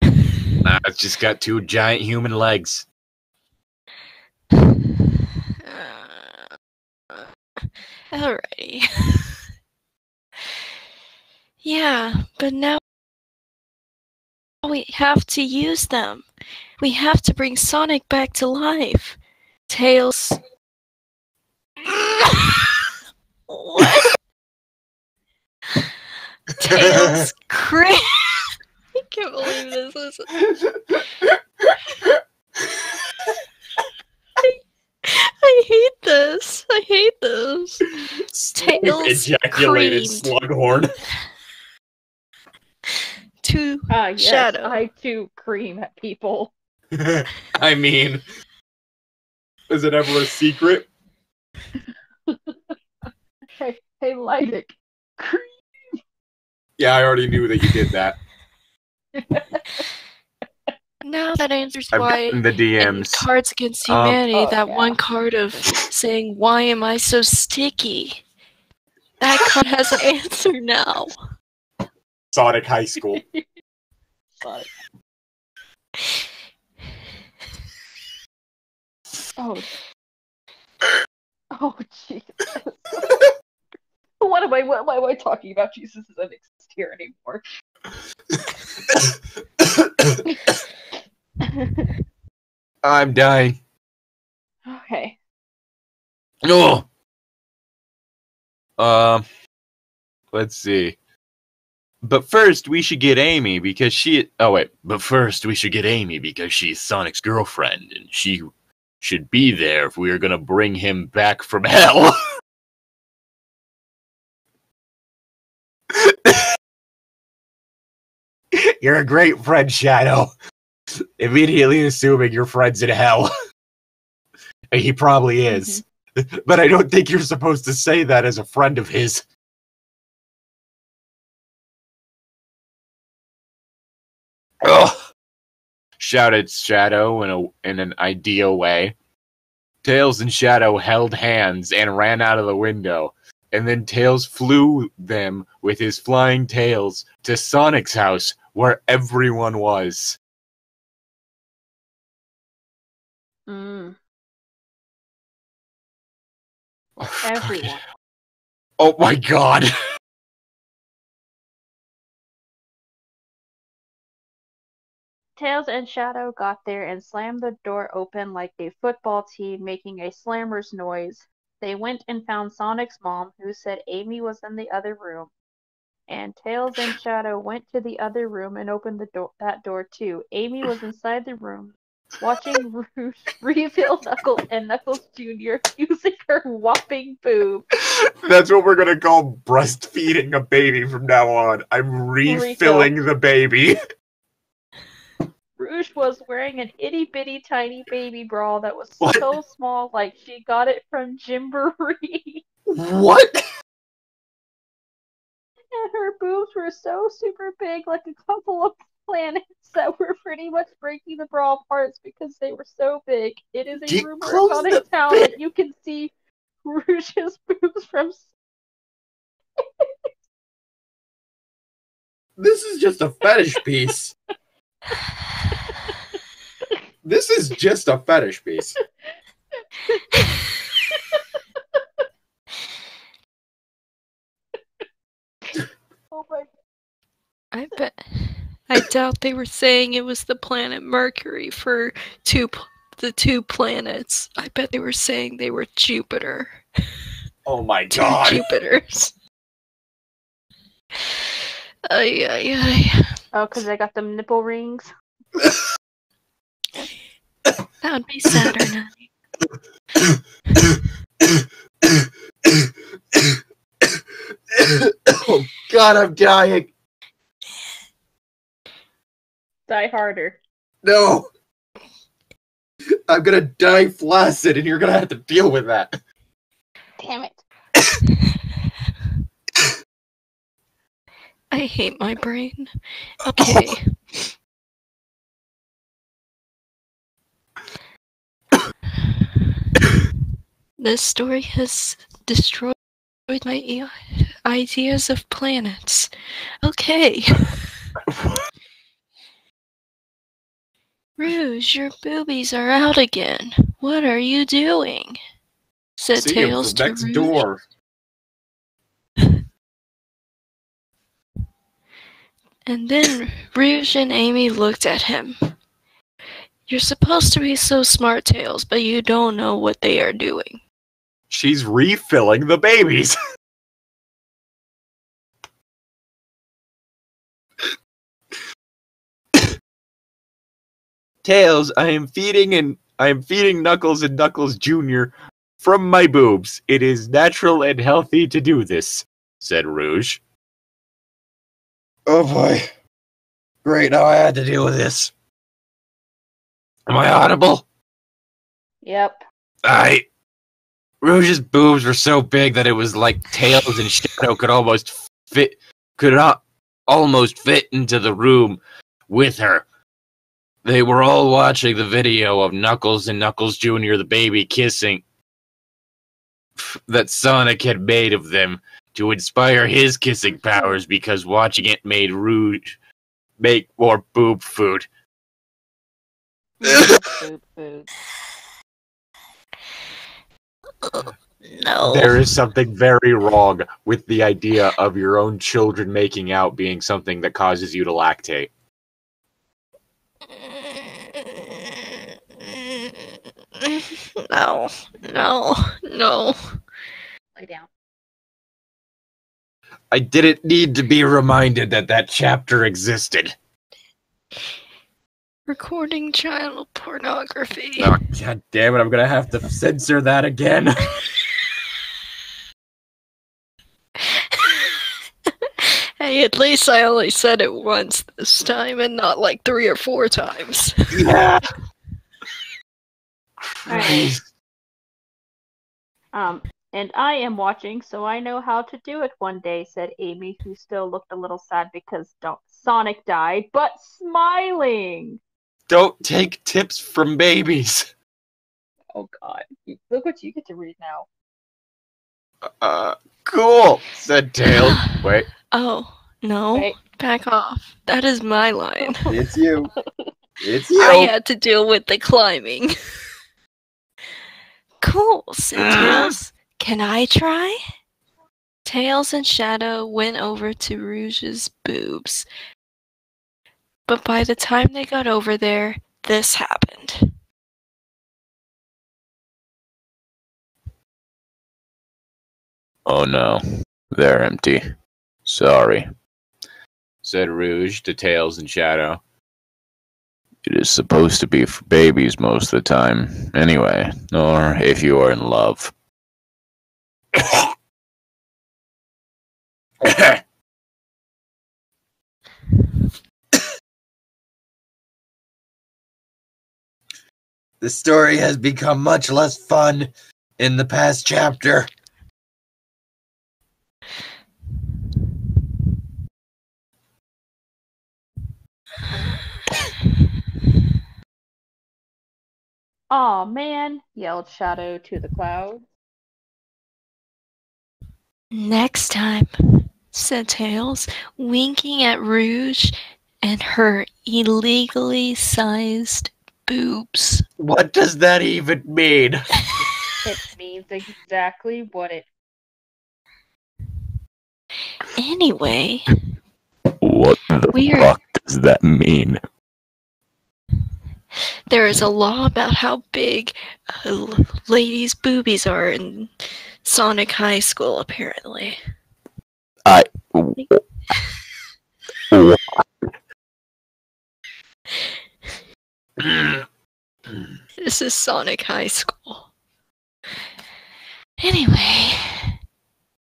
Nah, it's just got two giant human legs. Alrighty. Yeah, but now we have to use them. We have to bring Sonic back to life. Tails. What? Tails Cream. I can't believe this is. I hate this. I hate this. Tails Ejaculated creamed. slughorn. To Yes, Shadow. I too cream at people. I mean, is it ever a secret? Hey, Llytic. Cream. Yeah, I already knew that you did that. Now that answers I've why gotten the in DMs. Cards Against Humanity, that yeah. one card of saying, "Why am I so sticky?" That card has an answer now. Sonic High School. Sorry. Oh. Oh, Jesus. What am I talking about? Jesus doesn't exist here anymore. I'm dying. Okay. No. Let's see. But first, we should get Amy because she. Oh wait. But first, we should get Amy because she's Sonic's girlfriend, and she should be there if we are gonna bring him back from hell. You're a great friend, Shadow. Immediately assuming your friend's in hell. He probably is. Mm-hmm. But I don't think you're supposed to say that as a friend of his. Ugh! Shouted Shadow in an ideal way. Tails and Shadow held hands and ran out of the window. And then Tails flew them with his flying tails to Sonic's house, where everyone was. Mm. Oh, Everyone. Oh my god. Tails and Shadow got there and slammed the door open like a football team, making a slammer's noise. They went and found Sonic's mom, who said Amy was in the other room. And Tails and Shadow went to the other room and opened that door too. Amy was inside the room, watching Rouge reveal Knuckles and Knuckles Jr. using her whopping boob. That's what we're gonna call breastfeeding a baby from now on. I'm refilling the baby. Rouge was wearing an itty-bitty tiny baby bra that was so small like she got it from Gymboree. What? And her boobs were so super big, like a couple of planets that were pretty much breaking the bra apart because they were so big. It is a rumor about a town that you can see Rouge's boobs from. This is just a fetish piece. This is just a fetish piece. Oh my. I doubt they were saying it was the planet Mercury for the two planets. I bet they were saying they were Jupiter. Oh my god. 2 Jupiters. Ay, ay, ay. Oh, because I got them nipple rings. That would be Saturn. Oh god, I'm dying. Die harder. No. I'm gonna die flaccid and you're gonna have to deal with that. Damn it. I hate my brain. Okay. This story has destroyed my ideas of planets. Okay. Rouge, your boobies are out again. What are you doing? Said See Tails him to next Rouge. door. And then Rouge and Amy looked at him. You're supposed to be so smart, Tails, but you don't know what they are doing. She's refilling the babies. Tails, I am feeding Knuckles and Knuckles Jr. from my boobs. It is natural and healthy to do this, said Rouge. Oh boy. Great, now I had to deal with this. Am I audible? Yep. Rouge's boobs were so big that it was like Tails and Shadow could almost fit into the room with her. They were all watching the video of Knuckles and Knuckles Jr., the baby, kissing that Sonic had made of them to inspire his kissing powers because watching it made Rouge make more boob food. Boob food. No. There is something very wrong with the idea of your own children making out being something that causes you to lactate. No. Lay down. I didn't need to be reminded that chapter existed. Recording child pornography. Oh, god damn it, I'm gonna have to censor that again. Hey, at least I only said it once this time and not like 3 or 4 times. Yeah. Alright. And I am watching, so I know how to do it one day, said Amy, who still looked a little sad because Sonic died, but smiling! Don't take tips from babies. Oh god. Look what you get to read now. Cool, said Tails. Wait. Oh, no. Wait. Back off. That is my line. It's you. It's I you. had to deal with the climbing. Cool, said Tails. Can I try? Tails and Shadow went over to Rouge's boobs. But by the time they got over there, this happened. Oh no, they're empty. Sorry. Said Rouge to Tails and Shadow. It is supposed to be for babies most of the time, anyway, or if you are in love. The story has become much less fun in the past chapter. Aw, man, yelled Shadow to the clouds. Next time, said Tails, winking at Rouge and her illegally sized boobs. What does that even mean? It means exactly what it. Anyway, What the Weird. fuck does that mean? there is a law about how big ladies' boobies are in Sonic High School, apparently. This is Sonic High School. Anyway.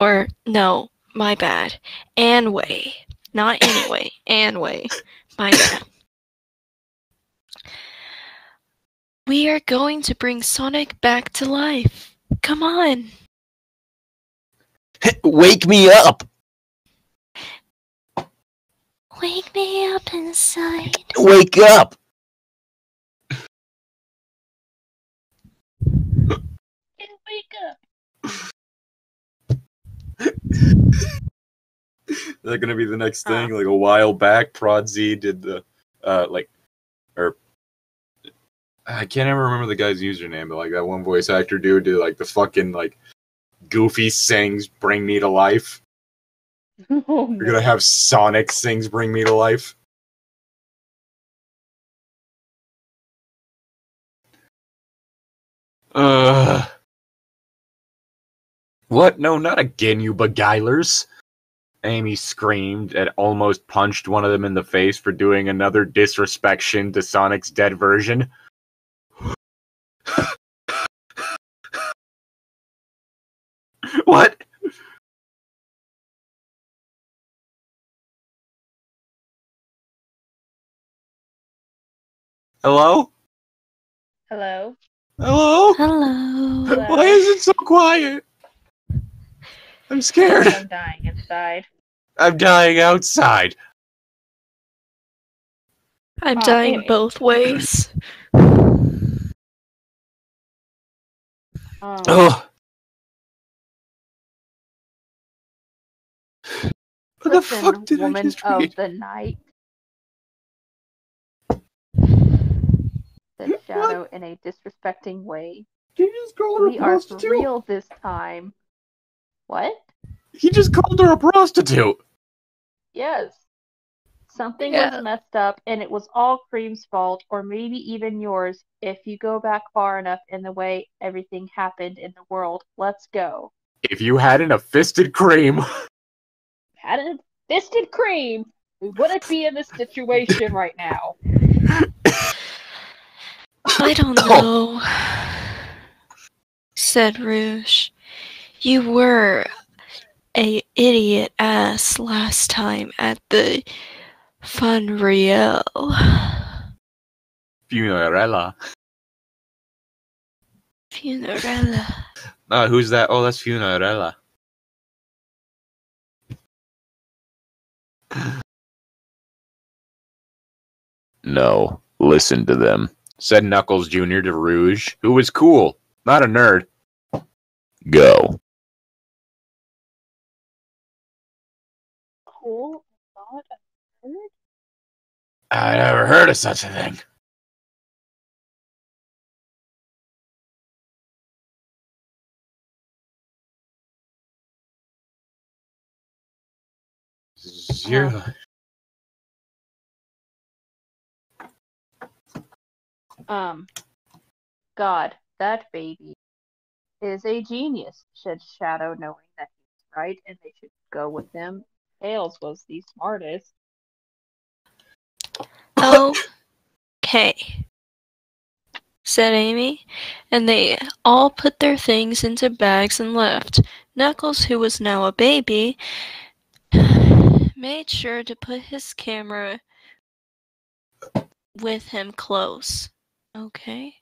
Or, no, my bad. Anway. Not anyway. Anway. My bad. We are going to bring Sonic back to life. Come on. Wake me up! Wake me up inside. Wake up! Wake up! Is that gonna be the next thing? Like a while back, Prod Z did the I can't ever remember the guy's username, but like that one voice actor dude did like the fucking like Goofy sings "Bring Me to Life." Oh, You're gonna have Sonic sings "Bring Me to Life." What? No, not again, you beguilers! Amy screamed and almost punched one of them in the face for doing another disrespect to Sonic's dead version. What? Hello? Hello? Hello? Hello. Why is it so quiet? I'm scared. I'm dying inside. I'm dying outside. I'm dying anyway. both ways. Oh. What the Listen, fuck did I woman just read? of the night, said Shadow in a disrespecting way. Did you just call her We a are for prostitute? real this time. What? He just called her a prostitute. Yes. Something Yeah. was messed up, and it was all Cream's fault, or maybe even yours, if you go back far enough in the way everything happened in the world. Let's go. If you hadn't a fisted Cream. Hadn't fisted Cream, we wouldn't be in this situation right now. I don't know, said Rouge. You were a idiot ass last time at the Funreal. Funerella. Funerella. Who's that? Oh, that's Funerella. No, listen to them. said Knuckles Jr. to Rouge, who was cool, not a nerd. Go. Cool. Not a nerd? I never heard of such a thing. Zero. God, that baby is a genius, said Shadow, knowing that he was right and they should go with him. Tails was the smartest. Okay, said Amy, and they all put their things into bags and left. Knuckles, who was now a baby, made sure to put his camera with him close. Okay.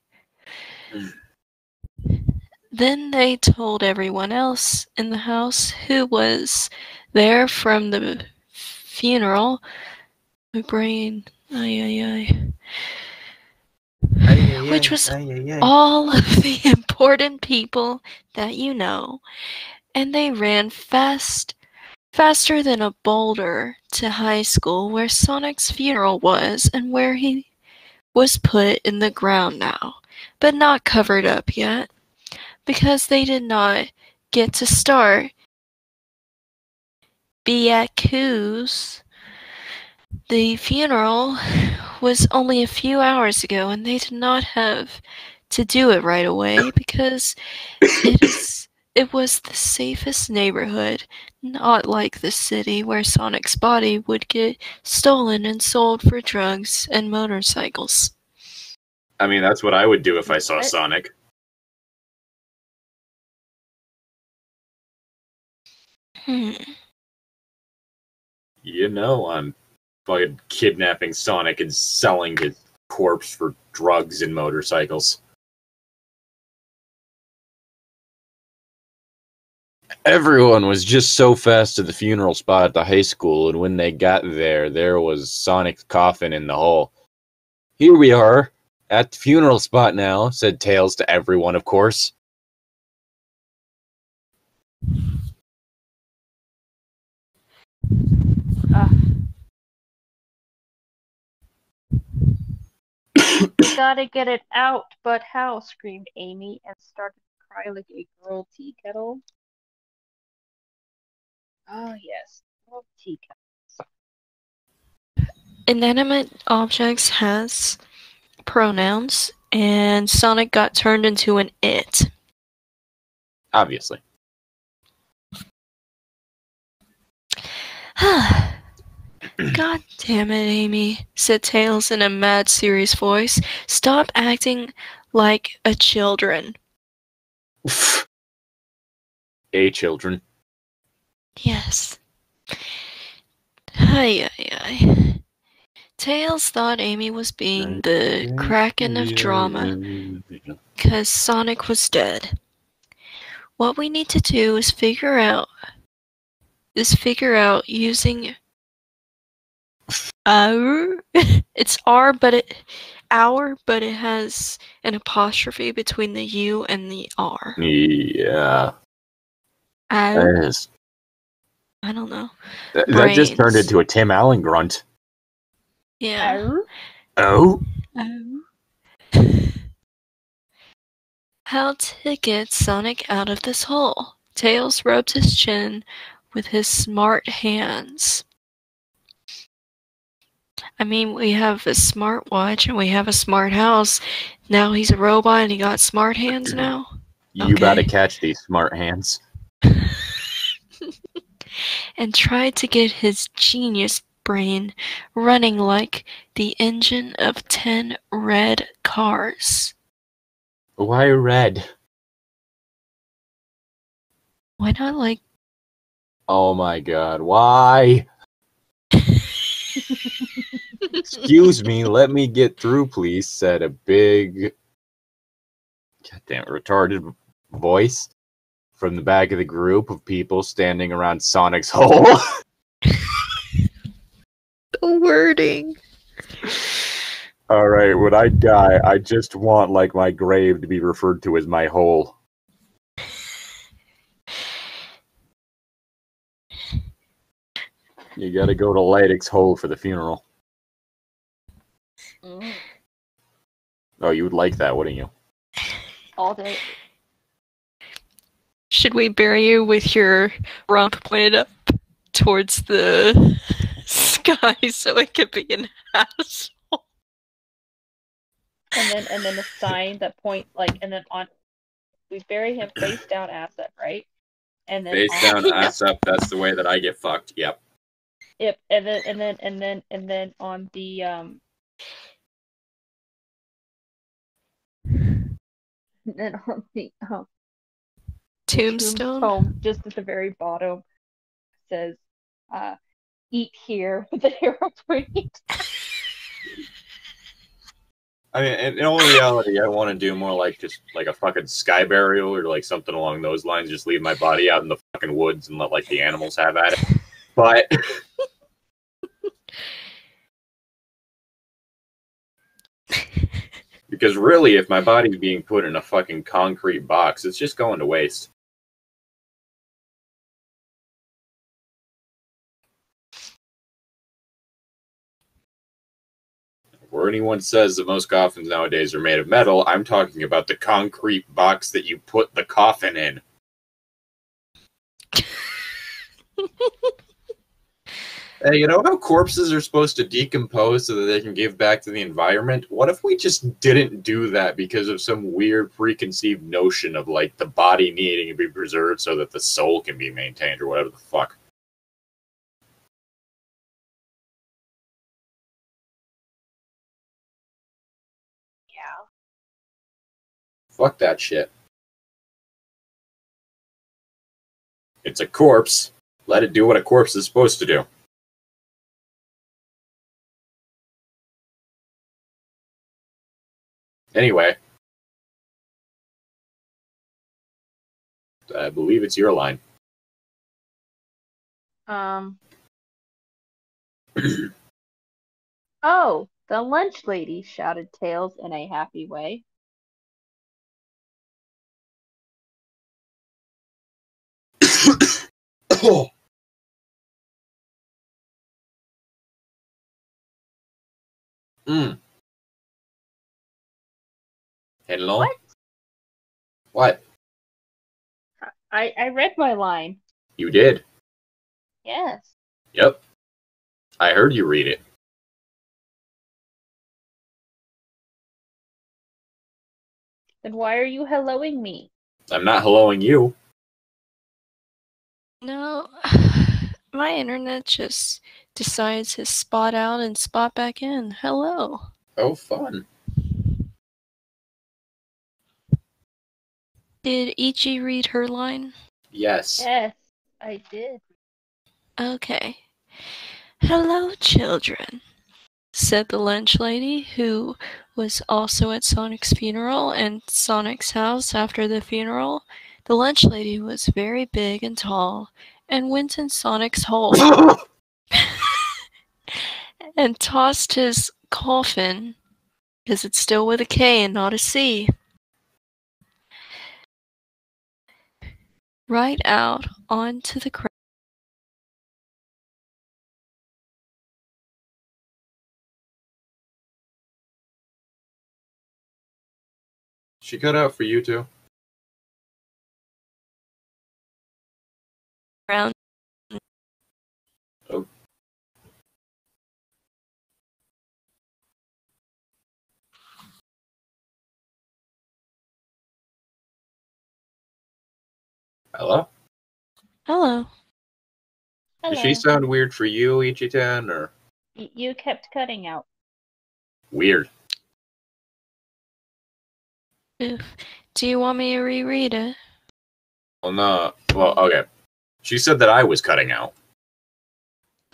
Then they told everyone else in the house who was there from the funeral. My brain, which was all of the important people that you know, and they ran faster than a boulder to high school where Sonic's funeral was and where he was put in the ground now, but not covered up yet, because they did not get to start Byaku's. The funeral was only a few hours ago, and they did not have to do it right away because it was the safest neighborhood, not like the city where Sonic's body would get stolen and sold for drugs and motorcycles. I mean, that's what I would do if I saw What? Sonic. You know I'm fucking kidnapping Sonic and selling his corpse for drugs and motorcycles. Everyone was just so fast to the funeral spot at the high school, and when they got there was Sonic's coffin in the hole. Here we are, at the funeral spot now, said Tails to everyone, of course. Gotta get it out, but how? Screamed Amy and started to cry like a girl tea kettle. Oh yes, girl tea kettle. Inanimate objects has pronouns, and Sonic got turned into an it. Obviously. God damn it, Amy, said Tails in a mad, serious voice. Stop acting like a children. A children. Yes. Ay. Tails thought Amy was being the kraken of drama, because Sonic was dead. What we need to do is figure out using our. It's our, but it has an apostrophe between the U and the R. Yeah. Our. I don't know. That just turned into a Tim Allen grunt. Yeah. Oh. How to get Sonic out of this hole? Tails rubbed his chin with his smart hands. I mean, we have a smart watch and we have a smart house. Now he's a robot and he got smart hands now? You gotta catch these smart hands. And tried to get his genius brain running like the engine of 10 red cars. Why red? Why not like... Oh my god, why? Excuse me, let me get through, please, said a big, goddamn retarded voice from the back of the group of people standing around Sonic's hole. The wording. Alright, when I die, I just want, like, my grave to be referred to as my hole. You gotta go to Llytic's hole for the funeral. Mm. Oh, you would like that, wouldn't you? All day. Should we bury you with your rump pointed up towards the sky so it could be an asshole? And then a sign that point like and then on we bury him face down, ass up, right? And then Face on, down, ass up, that's the way that I get fucked, yep. Yep, and then on the then on the Tombstone? just at the very bottom says eat here with an arrow pointing. I mean, in all reality, I want to do more like just like a fucking sky burial or like something along those lines. Just leave my body out in the fucking woods and let like the animals have at it. But because really, if my body's being put in a fucking concrete box, it's just going to waste. Where anyone says that most coffins nowadays are made of metal, I'm talking about the concrete box that you put the coffin in. Hey, you know how corpses are supposed to decompose so that they can give back to the environment? What if we just didn't do that because of some weird preconceived notion of, like, the body needing to be preserved so that the soul can be maintained or whatever the fuck? Yeah. Fuck that shit. It's a corpse. Let it do what a corpse is supposed to do. Anyway, I believe it's your line. Oh, the lunch lady, shouted Tails in a happy way. Hello? What? What? I read my line. You did? Yes. Yep. I heard you read it. Then why are you helloing me? I'm not helloing you. No, my internet just decides to spot out and spot back in. Hello. Oh, fun. Did Ichi read her line? Yes. Yes, I did. Okay. Hello, children, said the lunch lady, who was also at Sonic's funeral and Sonic's house after the funeral. The lunch lady was very big and tall and went in Sonic's hole and tossed his coffin, because it's still with a K and not a C, right out onto the ground. She cut out for you too. Ground. Oh. Hello? Hello. Hello. Does she sound weird for you, Ichi-Tan, or You kept cutting out. weird? Do you want me to reread it? Well, no. Well, okay. She said that I was cutting out.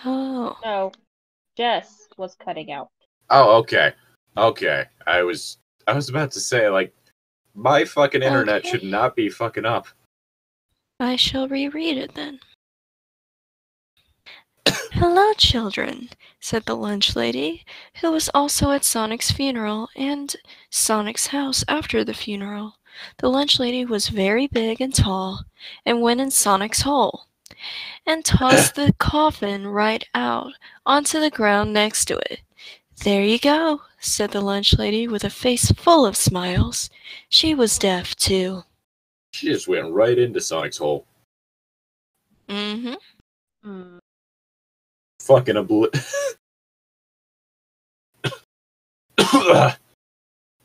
Oh. No, Jess was cutting out. Oh, okay. Okay. I was about to say, like, my fucking internet Okay. should not be fucking up. I shall reread it then. "Hello, children," said the lunch lady, who was also at Sonic's funeral and Sonic's house after the funeral. The lunch lady was very big and tall, and went in Sonic's hole, and tossed the coffin right out onto the ground next to it. "There you go," said the lunch lady with a face full of smiles. She was deaf, too. She just went right into Sonic's hole. Mm-hmm. Hmm. Fucking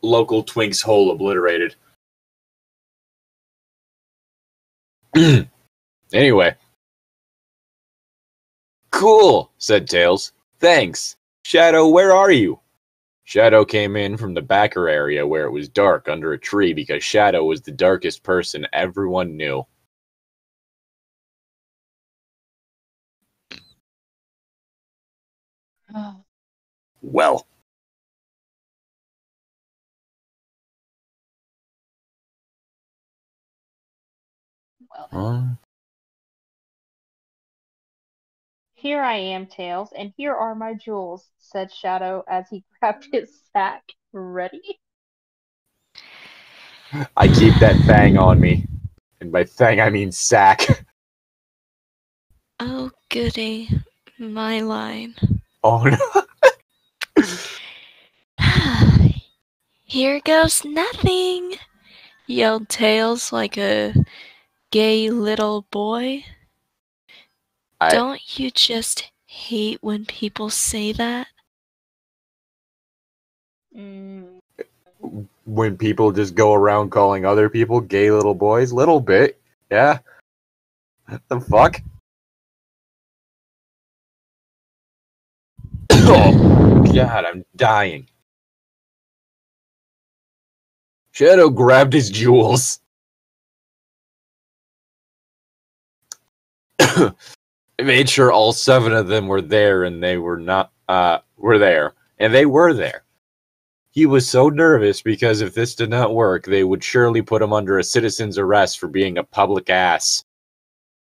local Twink's hole obliterated. Anyway. Cool, said Tails. Thanks. Shadow, where are you? Shadow came in from the backer area where it was dark under a tree because Shadow was the darkest person everyone knew. Well. Here I am, Tails, and here are my jewels, said Shadow as he grabbed his sack. Ready? I keep that thang on me. And by thang, I mean sack. Oh, goody. My line. Oh, no. "Here goes nothing," yelled Tails like a gay little boy. Don't you just hate when people say that? When people just go around calling other people gay little boys? Little bit, yeah. What the fuck? Oh, God, I'm dying. Shadow grabbed his jewels. Made sure all 7 of them were there, and they were not, were there. And they were there. He was so nervous because if this did not work, they would surely put him under a citizen's arrest for being a public ass.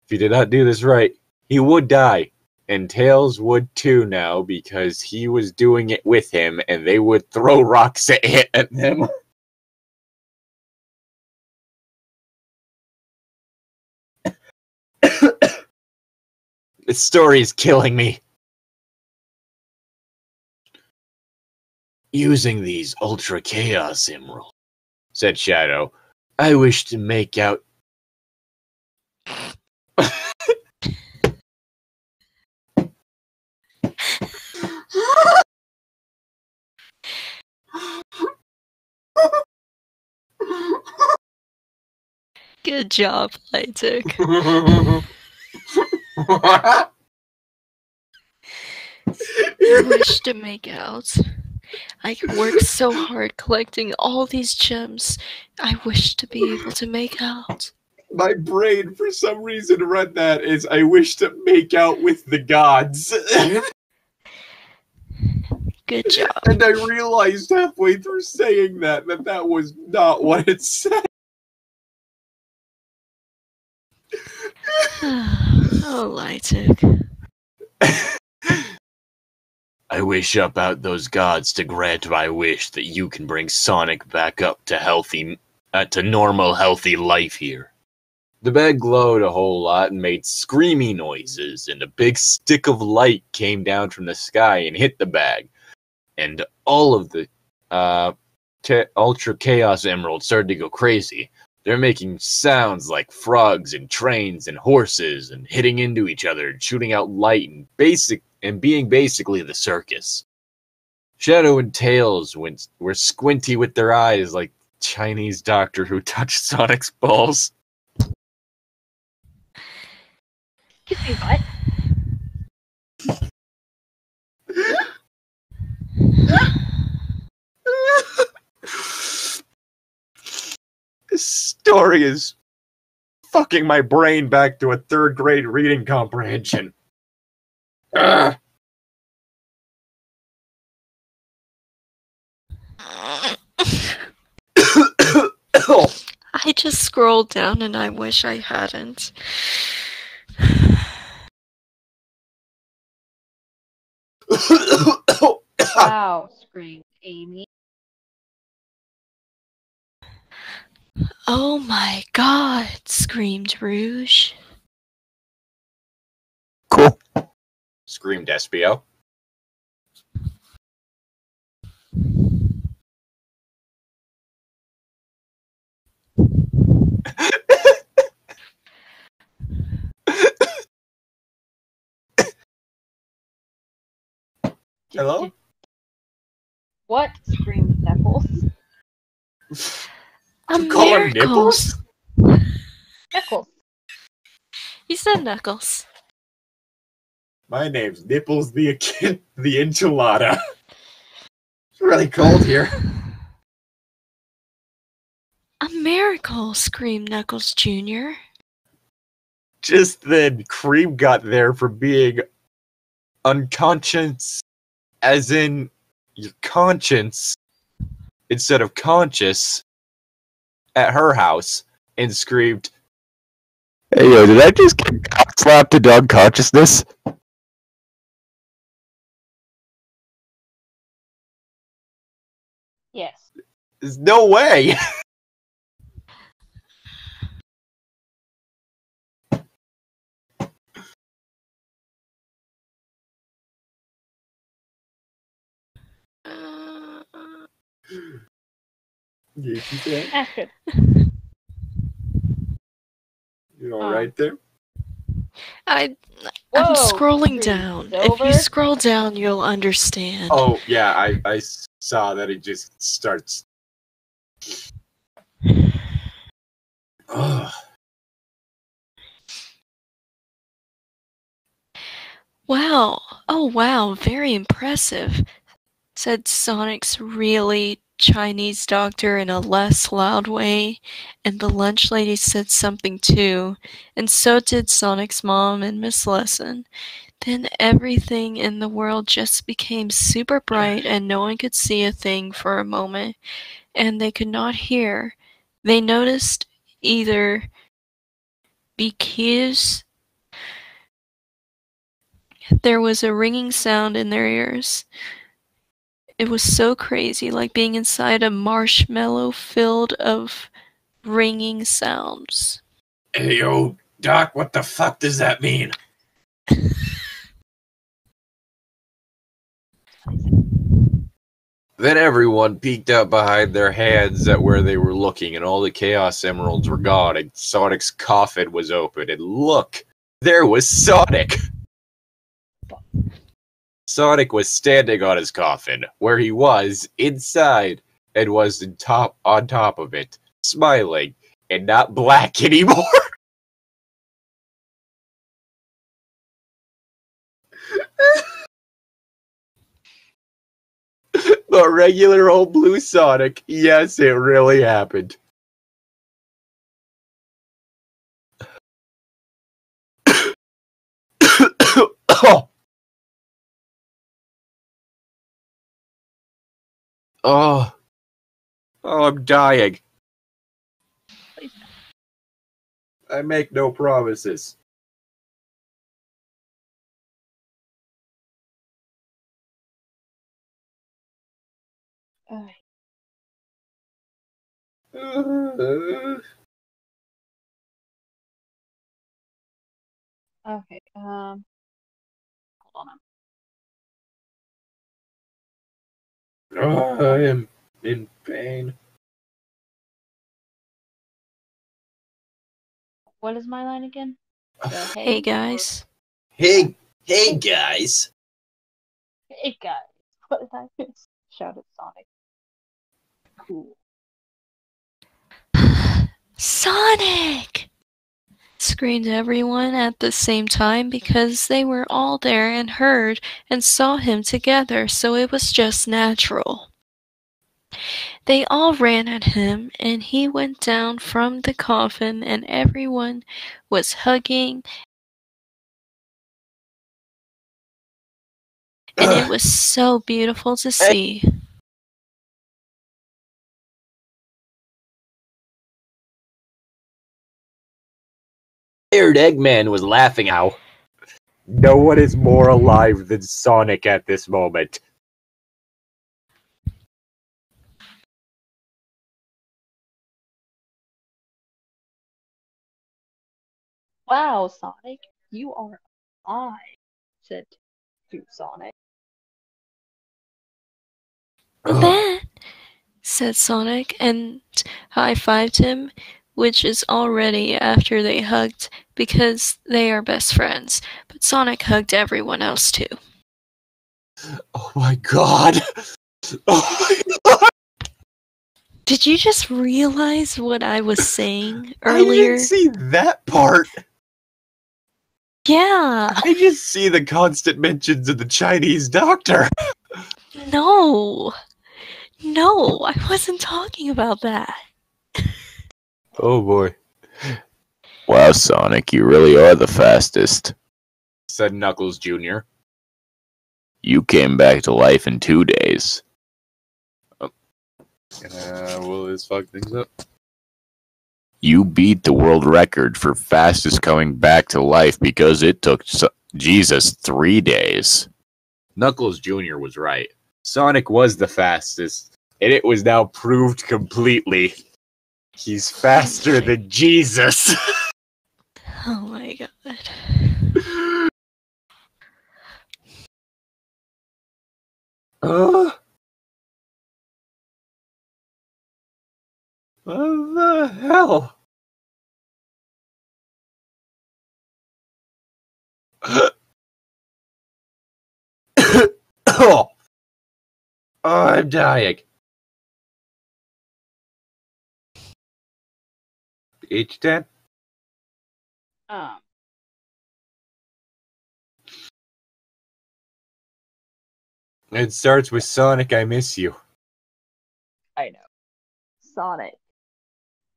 If he did not do this right, he would die. And Tails would too now because he was doing it with him and they would throw rocks at him. This story is killing me. Using these Ultra Chaos Emeralds, said Shadow, I wish to make out... Good job, Llytic. I wish to make out. I worked so hard collecting all these gems. I wish to be able to make out. My brain, for some reason, read that as I wish to make out with the gods. Good job. And I realized halfway through saying that that was not what it said. Oh, Llytic. I wish up out those gods to grant my wish that you can bring Sonic back up to normal, healthy life here. The bag glowed a whole lot and made screamy noises, and a big stick of light came down from the sky and hit the bag. And all of the Ultra Chaos Emeralds started to go crazy. They're making sounds like frogs and trains and horses and hitting into each other and shooting out light and being basically the circus. Shadow and Tails were squinty with their eyes like Chinese doctor who touched Sonic's balls. Excuse me, what? This story is fucking my brain back to a 3rd grade reading comprehension. I just scrolled down and I wish I hadn't. Wow, screamed Amy. Oh my god, screamed Rouge. Cool. Screamed Espio. Hello? What? Screamed Knuckles. You call him Nipples? Knuckles. He said Knuckles. My name's Nipples the enchilada. It's really cold here. A miracle, screamed Knuckles Jr. Just then, Cream got there for being unconscious, as in your conscience, instead of conscious, at her house, and screamed, Hey, yo, did I just get cock slapped to dog consciousness? Yes. "There's no way!" Ichi-Tan, Astrid. you alright there? I'm Whoa, scrolling screamed down. If Silver. you scroll down, you'll understand. Oh, yeah, I saw that it just starts. Ugh. Wow. Oh, wow. Very impressive, said Sonic's really Chinese doctor in a less loud way, and the lunch lady said something too, and so did Sonic's mom and Miss Lesson. Then everything in the world just became super bright, and no one could see a thing for a moment, and they could not hear. They noticed either because there was a ringing sound in their ears. It was so crazy, like being inside a marshmallow filled of ringing sounds. Hey, yo, Doc, what the fuck does that mean? Then everyone peeked out behind their hands at where they were looking, and all the Chaos Emeralds were gone, and Sonic's coffin was open, and look! There was Sonic! Sonic was standing on his coffin, where he was, inside, and was on top of it, smiling, and not black anymore! But regular old blue Sonic, yes, it really happened. Oh. Oh. Oh, I'm dying. I make no promises. Okay. Hold on. I am in pain. What is my line again? Hey guys. Hey guys. Hey guys. What did I miss? Shouted Sonic. Cool. Sonic! Screamed everyone at the same time because they were all there and heard and saw him together, so it was just natural. They all ran at him, and he went down from the coffin, and everyone was hugging, and it was so beautiful to see. Scared Eggman was laughing how. No one is more alive than Sonic at this moment. Wow, Sonic, you are alive, said to Sonic. That, said Sonic, and high-fived him, which is already after they hugged because they are best friends. But Sonic hugged everyone else too. Oh my god! Oh my god! Did you just realize what I was saying I earlier? didn't see that part! Yeah! I just see the constant mentions of the Chinese doctor! No! No, I wasn't talking about that. Oh boy. Wow, Sonic, you really are the fastest. Said Knuckles Jr. You came back to life in 2 days. Will this fuck things up? You beat the world record for fastest coming back to life because it took Jesus 3 days. Knuckles Jr. was right. Sonic was the fastest, and it was now proved completely. He's faster than Jesus! Oh my god. What the hell? Oh, I'm dying. Ichi-Tan? It starts with Sonic, I miss you. I know. Sonic,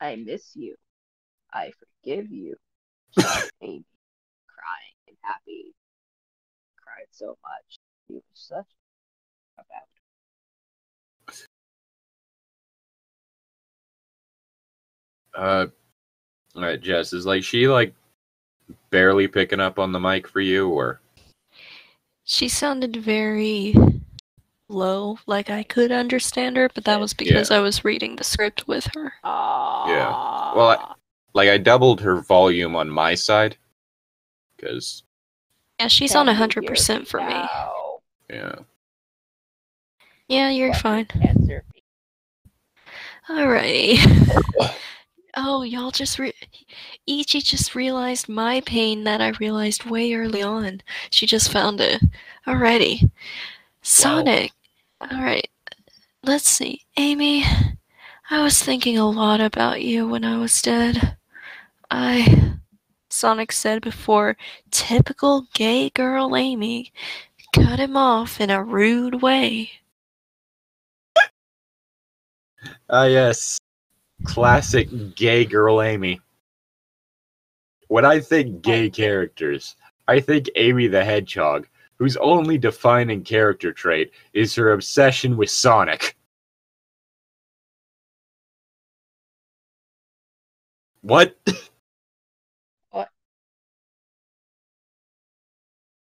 I miss you. I forgive you. Baby, crying and happy. Cried so much. He was such about. Alright, Jess, is she barely picking up on the mic for you, or? She sounded very low, like I could understand her, but that was because I was reading the script with her. Yeah. Well, I doubled her volume on my side, because... Yeah, she's on 100% for me. Yeah. Yeah, you're fine. Answer me. Alrighty. Oh, y'all just Ichi just realized my pain that I realized way early on. She just found it. Alrighty. Sonic. Alright. Let's see. Amy, I was thinking a lot about you when I was dead. Sonic said before typical gay girl Amy cut him off in a rude way. Yes. Classic gay girl Amy. When I think gay characters, I think Amy the Hedgehog, whose only defining character trait is her obsession with Sonic. What? What?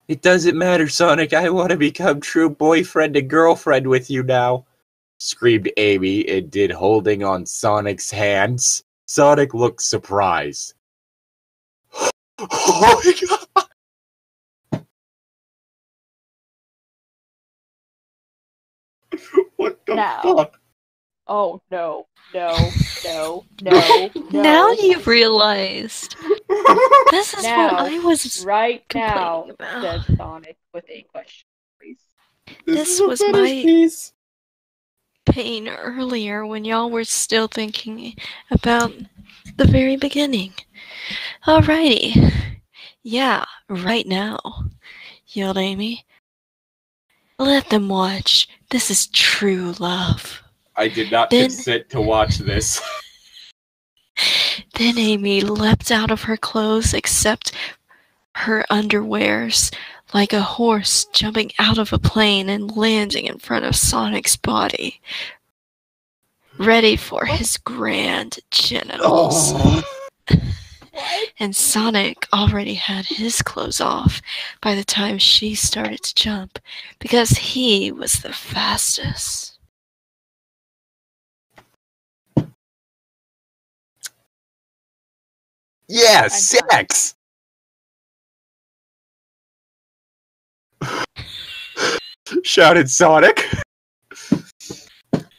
It doesn't matter, Sonic. I want to become true boyfriend and girlfriend with you now, screamed Amy and did holding on Sonic's hands. Sonic looked surprised. Oh my god! What the fuck? Oh no, no, no, no, no. Now you realized. This is what I was right now, about. said Sonic with a question, please. This was my pain earlier when y'all were still thinking about the very beginning. Alrighty. Yeah, right now, yelled Amy. Let them watch. This is true love. I did not consent to watch this. Then Amy leapt out of her clothes except her underwears, like a horse jumping out of a plane and landing in front of Sonic's body, ready for his grand genitals. Oh. What? and Sonic already had his clothes off by the time she started to jump, because he was the fastest. Yeah, sex! Shouted Sonic.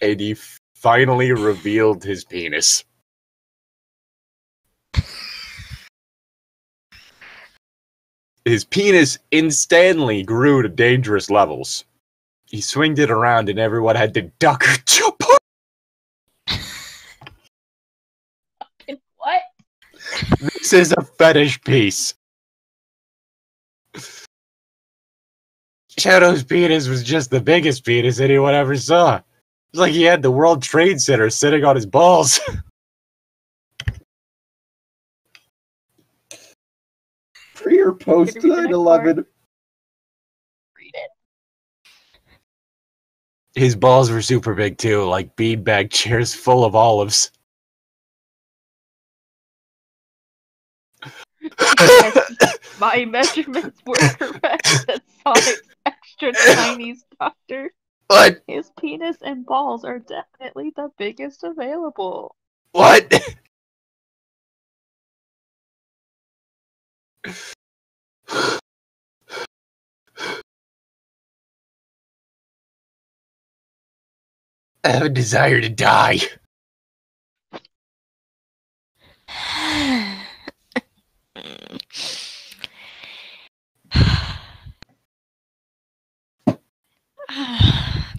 And he finally revealed his penis. His penis instantly grew to dangerous levels. He swinged it around and everyone had to duck or jump. What? This is a fetish piece. Shadow's penis was just the biggest penis anyone ever saw. It's like he had the World Trade Center sitting on his balls. Pre or post Can you read the next 9/11? Read it. His balls were super big too, like beanbag chairs full of olives. Yes, my measurements were correct. Said Sonic's extra tiny doctor. What? His penis and balls are definitely the biggest available. What? I have a desire to die.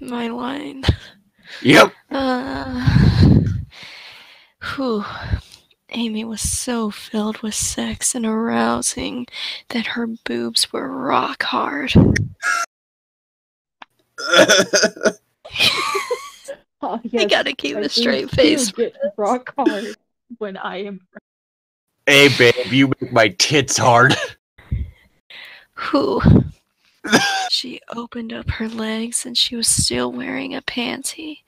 My line. Yep. Whew. Amy was so filled with sex and arousing that her boobs were rock hard. Oh, I yes, gotta keep my a straight boobs face. do get rock hard when I am. Hey, babe, you make my tits hard. Whew. She opened up her legs and she was still wearing a panty,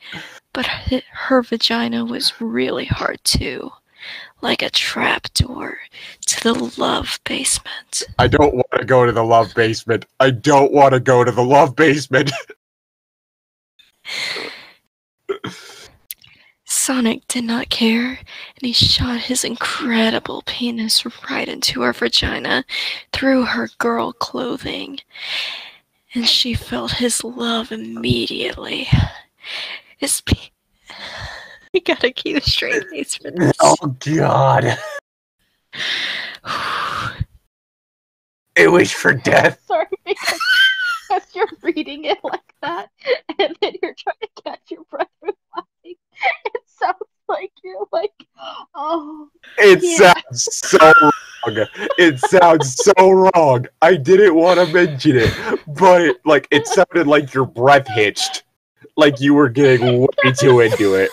but her vagina was really hard too, like a trap door to the love basement. I don't want to go to the love basement. I don't want to go to the love basement. Sonic did not care, and he shot his incredible penis right into her vagina through her girl clothing, and she felt his love immediately. I gotta keep a straight face for this. Oh, God. It was for death. Sorry, because you're reading it like that, and then you're trying to catch your breath with laughing. It sounds like you're like, oh. It Yeah. sounds so wrong. It sounds so wrong. I didn't want to mention it, but it sounded like your breath hitched. Like you were getting way too into it.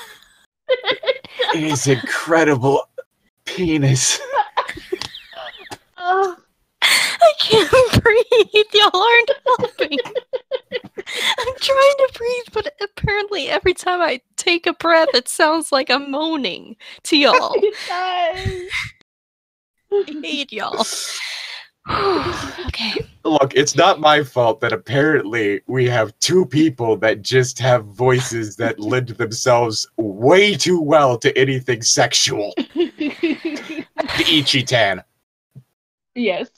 His incredible penis. Oh. I can't breathe. Y'all aren't helping. I'm trying to breathe, but apparently every time I take a breath, it sounds like I'm moaning to y'all. It does. I hate y'all. Okay. Look, it's not my fault that apparently we have two people that just have voices that lend themselves way too well to anything sexual. Ichi-Tan. Yes.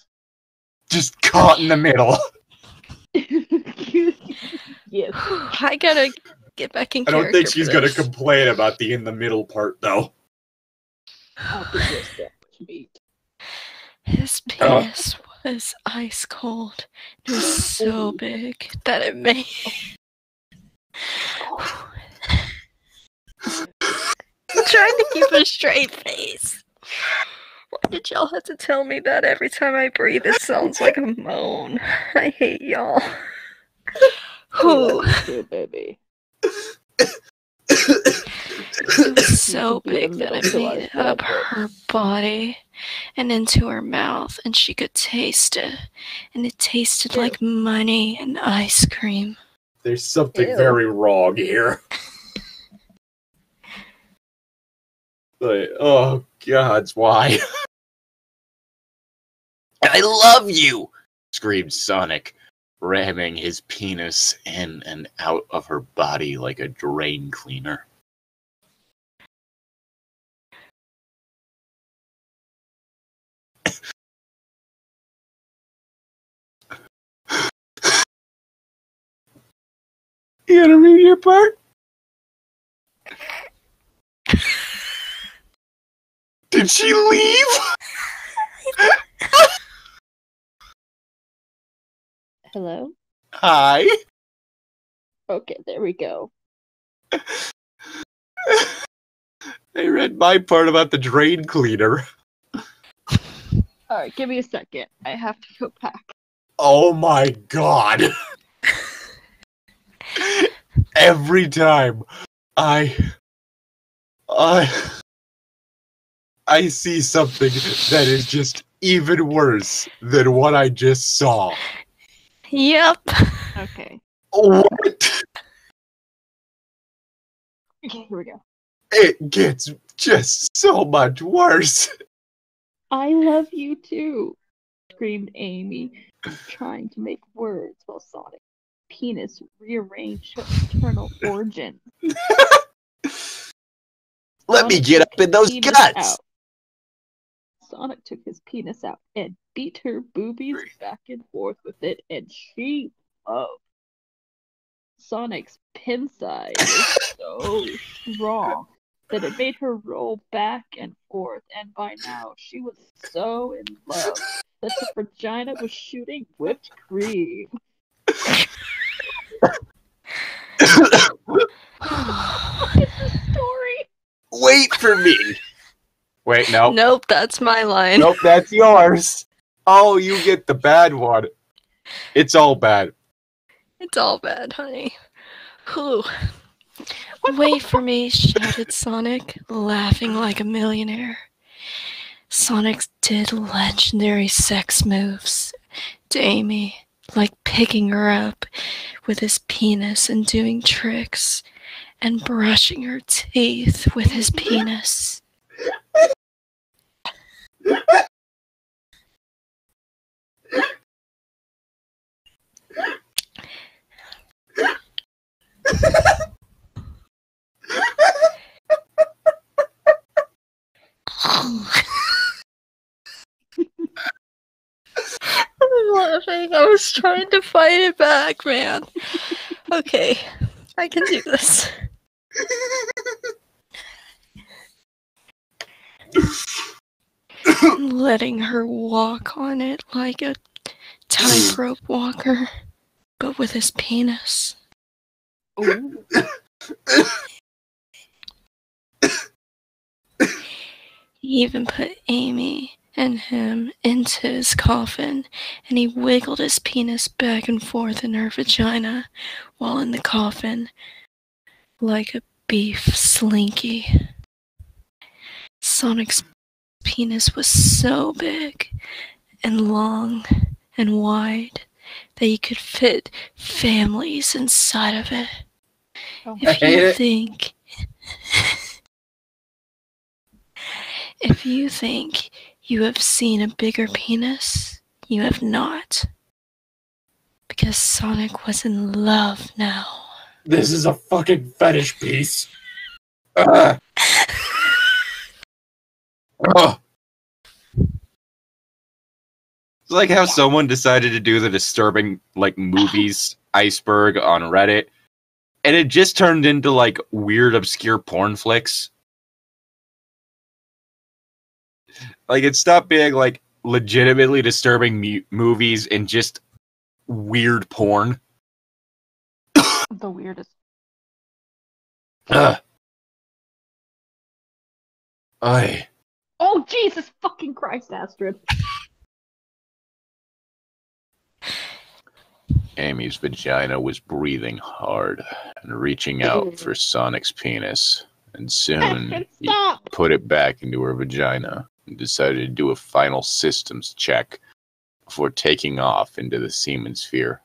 Just caught in the middle. Yes. I gotta get back in I character. don't think she's for gonna this. complain about the in the middle part, though. I'll be your sandwich meat. His penis was ice cold. It was so big that it made. I'm trying to keep a straight face. Why did y'all have to tell me that every time I breathe it sounds like a moan? I hate y'all. Good baby. It was so You can big be that a it middle made to it our up her body and into her mouth, and she could taste it. And it tasted Ew. like money and ice cream. There's something Ew. very wrong here. Oh, God, why? I love you! screamed Sonic, ramming his penis in and out of her body like a drain cleaner. You gotta read your part? Did she leave? Hello? Hi. Okay, there we go. I read my part about the drain cleaner. Alright, give me a second. I have to go back. Oh my god. Every time I see something that is just even worse than what I just saw. Yep. Okay. What? Okay, here we go. It gets just so much worse. I love you too, screamed Amy, trying to make words while Sonic's penis rearranged her internal organs. Let me Sonic get took up in those his penis guts. out. Sonic took his penis out and beat her boobies back and forth with it, and she loved. Sonic's pin side was so strong that it made her roll back and forth, and by now she was so in love that her vagina was shooting whipped cream. It's a story. Wait for me. Wait, no. Nope, that's my line. Nope, that's yours. Oh, you get the bad one. It's all bad. It's all bad, honey. Whew. Wait for me, shouted Sonic, laughing like a millionaire. Sonic did legendary sex moves to Amy, like picking her up with his penis and doing tricks, and brushing her teeth with his penis. I'm laughing. I was trying to fight it back, man. Okay, I can do this. Letting her walk on it like a tightrope walker, but with his penis. Ooh. He even put Amy and him into his coffin, and he wiggled his penis back and forth in her vagina while in the coffin, like a beef slinky. Sonic's penis was so big and long and wide that you could fit families inside of it. Oh, If you think you have seen a bigger penis, you have not. Because Sonic was in love now. This is a fucking fetish piece. Ugh. Ugh. It's like how someone decided to do the disturbing, like, movies iceberg on Reddit, and it just turned into, like, weird, obscure porn flicks. Like, it stopped being, like, legitimately disturbing movies and just weird porn. the weirdest. Ugh. Aye. Oh, Jesus fucking Christ, Astrid. Amy's vagina was breathing hard and reaching out for Sonic's penis, and soon Astrid, he stop! put it back into her vagina and decided to do a final systems check before taking off into the semen sphere.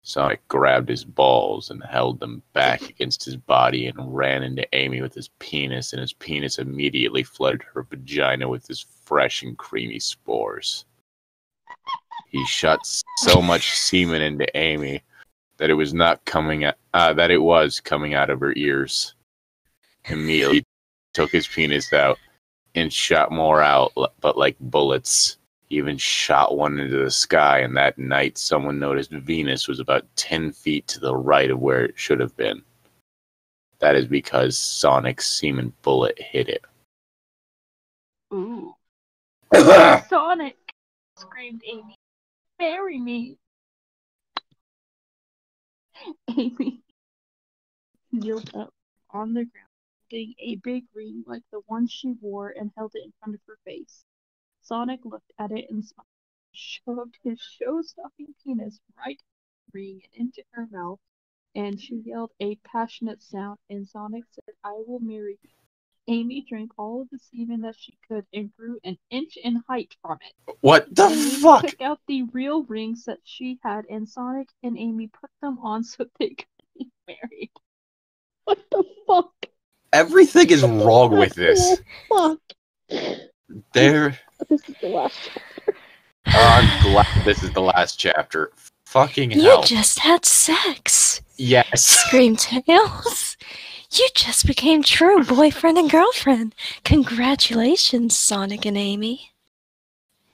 Sonic grabbed his balls and held them back against his body and ran into Amy with his penis, and his penis immediately flooded her vagina with his fresh and creamy spores. he shot so much semen into Amy that it was coming out of her ears. Immediately took his penis out and shot more out, but like bullets. He even shot one into the sky, and that night someone noticed Venus was about 10 feet to the right of where it should have been. That is because Sonic's semen bullet hit it. Ooh. Sonic! Screamed Amy. Marry me! Amy kneeled up on the ground, holding a big ring like the one she wore and held it in front of her face. Sonic looked at it and smiled, shoved his show-stopping penis right in the ring and into her mouth, and she yelled a passionate sound, and Sonic said, "I will marry you." Amy drank all of the semen that she could and grew an inch in height from it. What the Amy fuck? took out the real rings that she had, and Sonic and Amy put them on so they could be married. What the fuck? Everything is wrong with this. Fuck. There. This is the last chapter. I'm glad this is the last chapter. Fucking You hell. just had sex! Yes. Screamed Tails. You just became true boyfriend and girlfriend. Congratulations, Sonic and Amy.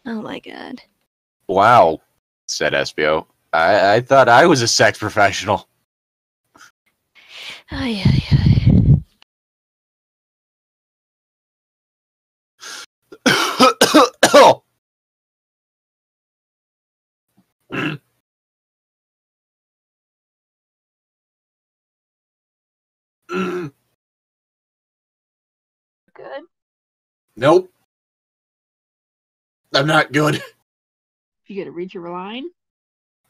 Oh my god. Wow, said Espio. I thought I was a sex professional. Ay, ay, ay. Good. Nope. I'm not good. You gotta read your line?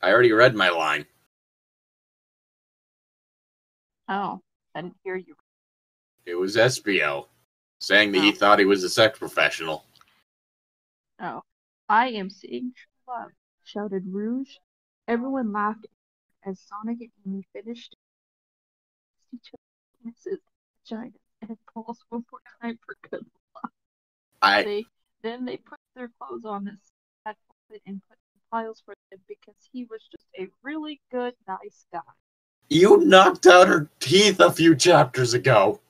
I already read my line. Oh, I didn't hear you. It was Espio saying that he Oh. thought he was a sex professional. Oh. I am seeing true love, shouted Rouge. Everyone laughed as Sonic and Amy finished each other's penises, vaginas, and balls one more time for good luck. Then they put their clothes on and had folded and put in piles for them because he was just a really good, nice guy. You knocked out her teeth a few chapters ago.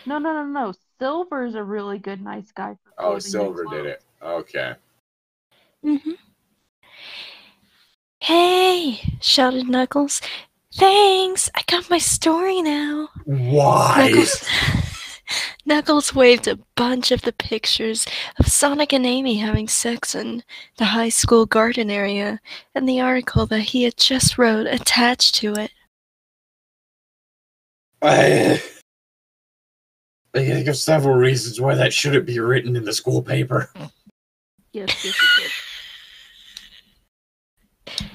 No. Silver's a really good, nice guy for Oh, folding Silver their did it. Okay. Mm-hmm. Hey, shouted Knuckles. Thanks, I got my story now. Why? Knuckles waved a bunch of the pictures of Sonic and Amy having sex in the high school garden area and the article that he had just wrote attached to it. I can think of several reasons why that shouldn't be written in the school paper. Yes, it did.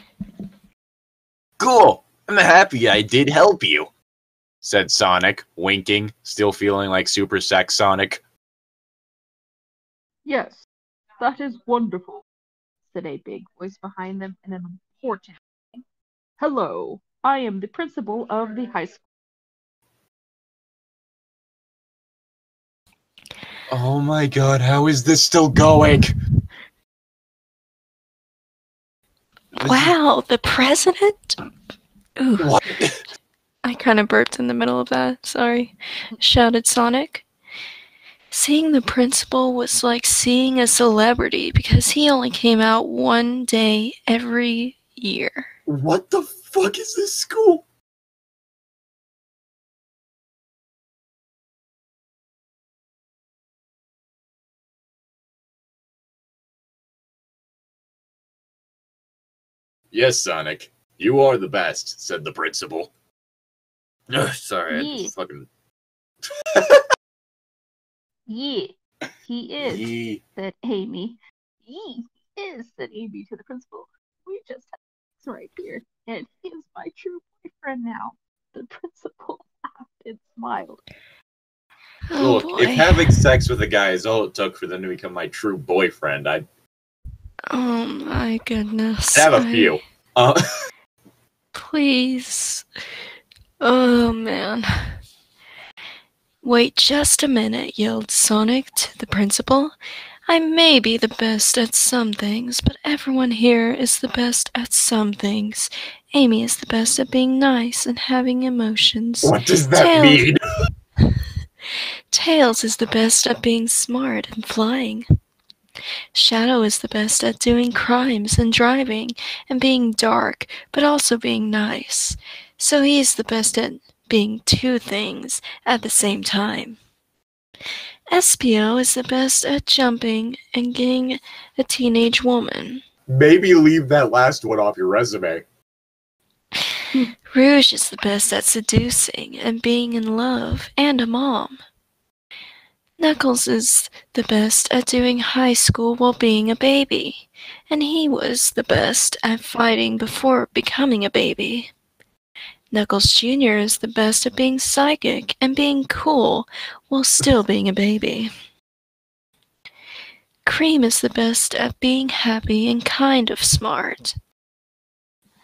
Cool. I'm happy I did help you, said Sonic, winking, still feeling like Super Sex Sonic. Yes, that is wonderful, said a big voice behind them in an important way. Hello, I am the principal of the high school. Oh my god, how is this still going? Wow, the president? Ooh, What? I kind of burped in the middle of that, sorry, shouted Sonic. Seeing the principal was like seeing a celebrity because he only came out one day every year. What the fuck is this school? Yes, Sonic. You are the best, said the principal. Sorry, I Yeah. just fucking... Yeah, he is, Yee. said Amy. Yeah, he is, said Amy to the principal. We just had sex right here, and he is my true boyfriend now. The principal laughed and smiled. Oh Look, boy. if having sex with a guy is all it took for them to become my true boyfriend, I'd Oh my goodness. have a few. Please. Oh man. Wait just a minute, yelled Sonic to the principal. I may be the best at some things, but everyone here is the best at some things. Amy is the best at being nice and having emotions. What does that mean? Tails is the best at being smart and flying. Shadow is the best at doing crimes and driving and being dark, but also being nice. So he's the best at being two things at the same time. Espio is the best at jumping and getting a teenage woman. Maybe leave that last one off your resume. Rouge is the best at seducing and being in love and a mom. Knuckles is the best at doing high school while being a baby, and he was the best at fighting before becoming a baby. Knuckles Jr. is the best at being psychic and being cool while still being a baby. Cream is the best at being happy and kind of smart.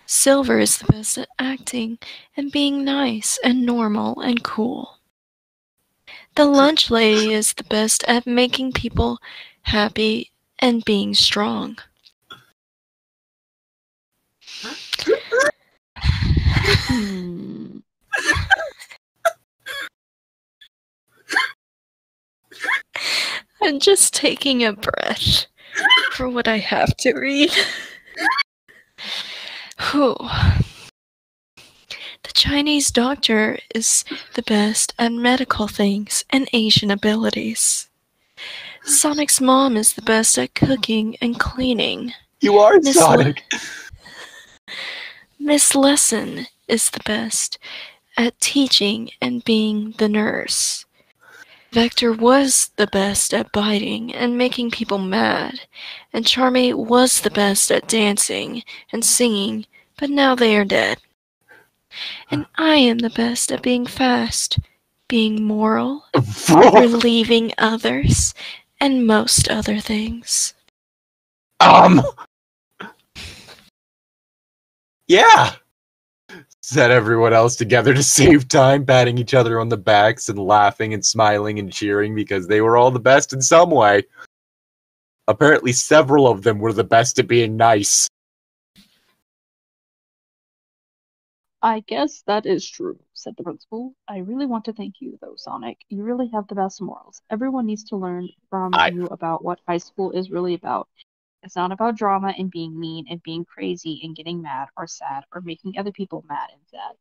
Silver is the best at acting and being nice and normal and cool. The lunch lady is the best at making people happy and being strong. I'm just taking a breath for what I have to read. Whew. The Chinese doctor is the best at medical things and Asian abilities. Sonic's mom is the best at cooking and cleaning. You are Sonic. Miss Lesson is the best at teaching and being the nurse. Vector was the best at biting and making people mad, and Charmy was the best at dancing and singing, but now they are dead. And I am the best at being fast, being moral, relieving others, and most other things. Yeah! Said everyone else together to save time, patting each other on the backs and laughing and smiling and cheering because they were all the best in some way. Apparently several of them were the best at being nice. I guess that is true, said the principal. I really want to thank you, though, Sonic. You really have the best morals. Everyone needs to learn from you about what high school is really about. It's not about drama and being mean and being crazy and getting mad or sad or making other people mad and sad.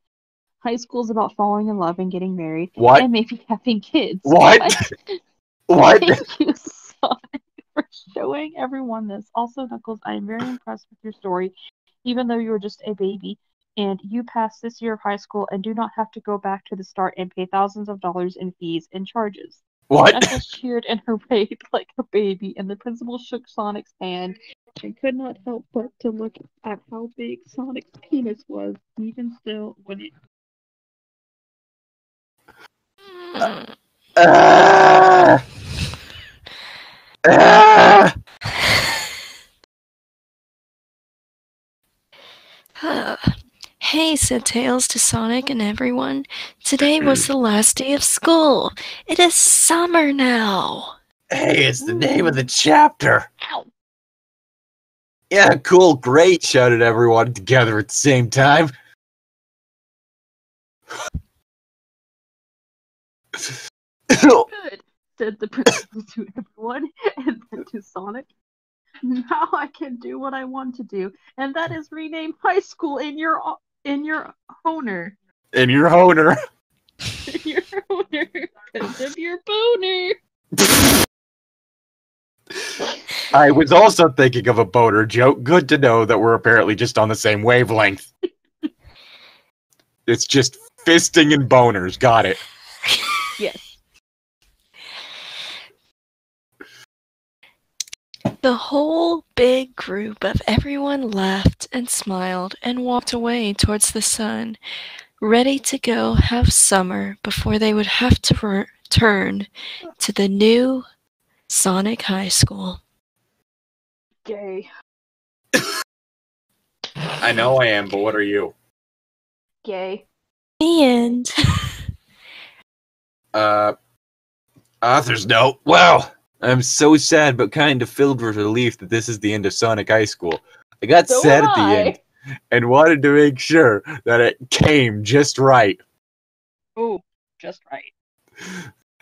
High school is about falling in love and getting married and maybe having kids. What? Thank you, Sonic, for showing everyone this. Also, Knuckles, I am very impressed with your story, even though you were just a baby. And you passed this year of high school and do not have to go back to the start and pay thousands of dollars in fees and charges. What? Knuckles cheered and hooray like a baby, and the principal shook Sonic's hand and could not help but to look at how big Sonic's penis was, even still when it... Hey, said Tails to Sonic and everyone. Today was the last day of school. It is summer now. Hey, it's the name of the chapter. Ow. Yeah, cool, great, shouted everyone together at the same time. Good, said the principal to everyone, and then to Sonic. Now I can do what I want to do, and that is rename high school in your honor. In your honor. In your honor, because of your boner. I was also thinking of a boner joke. Good to know that we're apparently just on the same wavelength. It's just fisting and boners. Got it. Yes. The whole big group of everyone laughed and smiled and walked away towards the sun, ready to go have summer before they would have to return to the new Sonic High School. Gay. I know I am, but what are you? Gay. The end. Author's note. Well, I'm so sad, but kind of filled with relief that this is the end of Sonic High School. I got So sad am at the I. end and wanted to make sure that it came just right. Ooh, just right.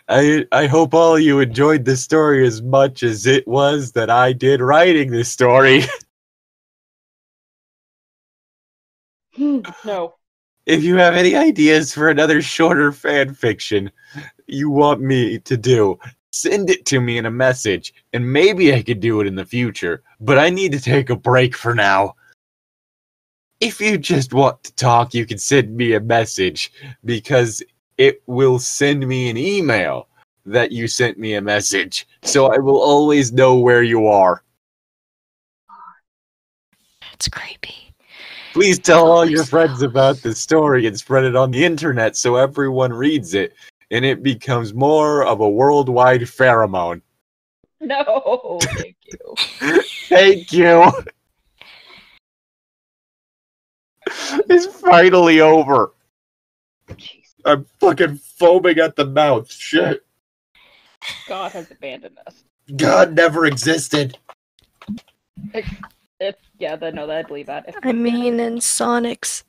I hope all of you enjoyed this story as much as it was that I did writing this story. No. If you have any ideas for another shorter fan fiction you want me to do, send it to me in a message, and maybe I could do it in the future, but I need to take a break for now. If you just want to talk, you can send me a message, because it will send me an email that you sent me a message, so I will always know where you are. It's creepy. Please tell all your Always friends know. about this story and spread it on the internet so everyone reads it, and it becomes more of a worldwide pheromone. No, thank you. Thank you! It's finally over. Jeez. I'm fucking foaming at the mouth. Shit. God has abandoned us. God never existed. Yeah, I believe that. I mean, in Sonic's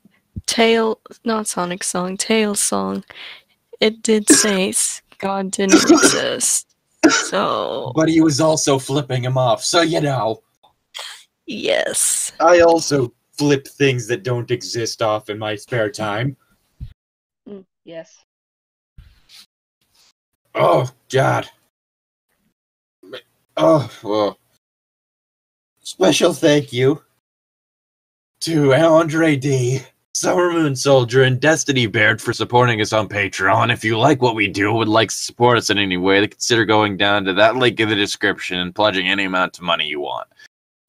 not Sonic's song, Tails' song, it did say God didn't exist. So, But he was also flipping him off, so you know. yes. I also flip things that don't exist off in my spare time. Yes. Oh, God. Oh, well. Special thank you to Andre D., Summer Moon Soldier, and Destiny Baird for supporting us on Patreon. If you like what we do and would like to support us in any way, consider going down to that link in the description and pledging any amount of money you want.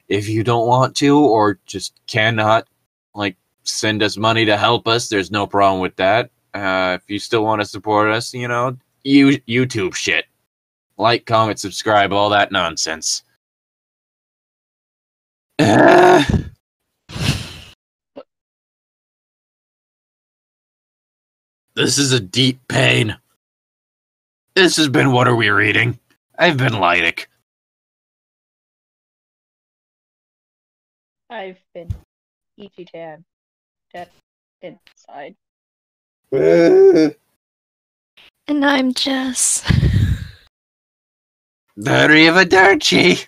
If you don't want to or just cannot, send us money to help us, there's no problem with that. If you still want to support us, YouTube shit. Like, comment, subscribe, all that nonsense. This is a deep pain. This has been What Are We Reading? I've been Llytic. I've been Ichi-Tan. Dead inside. And I'm Jess. Arrivederci.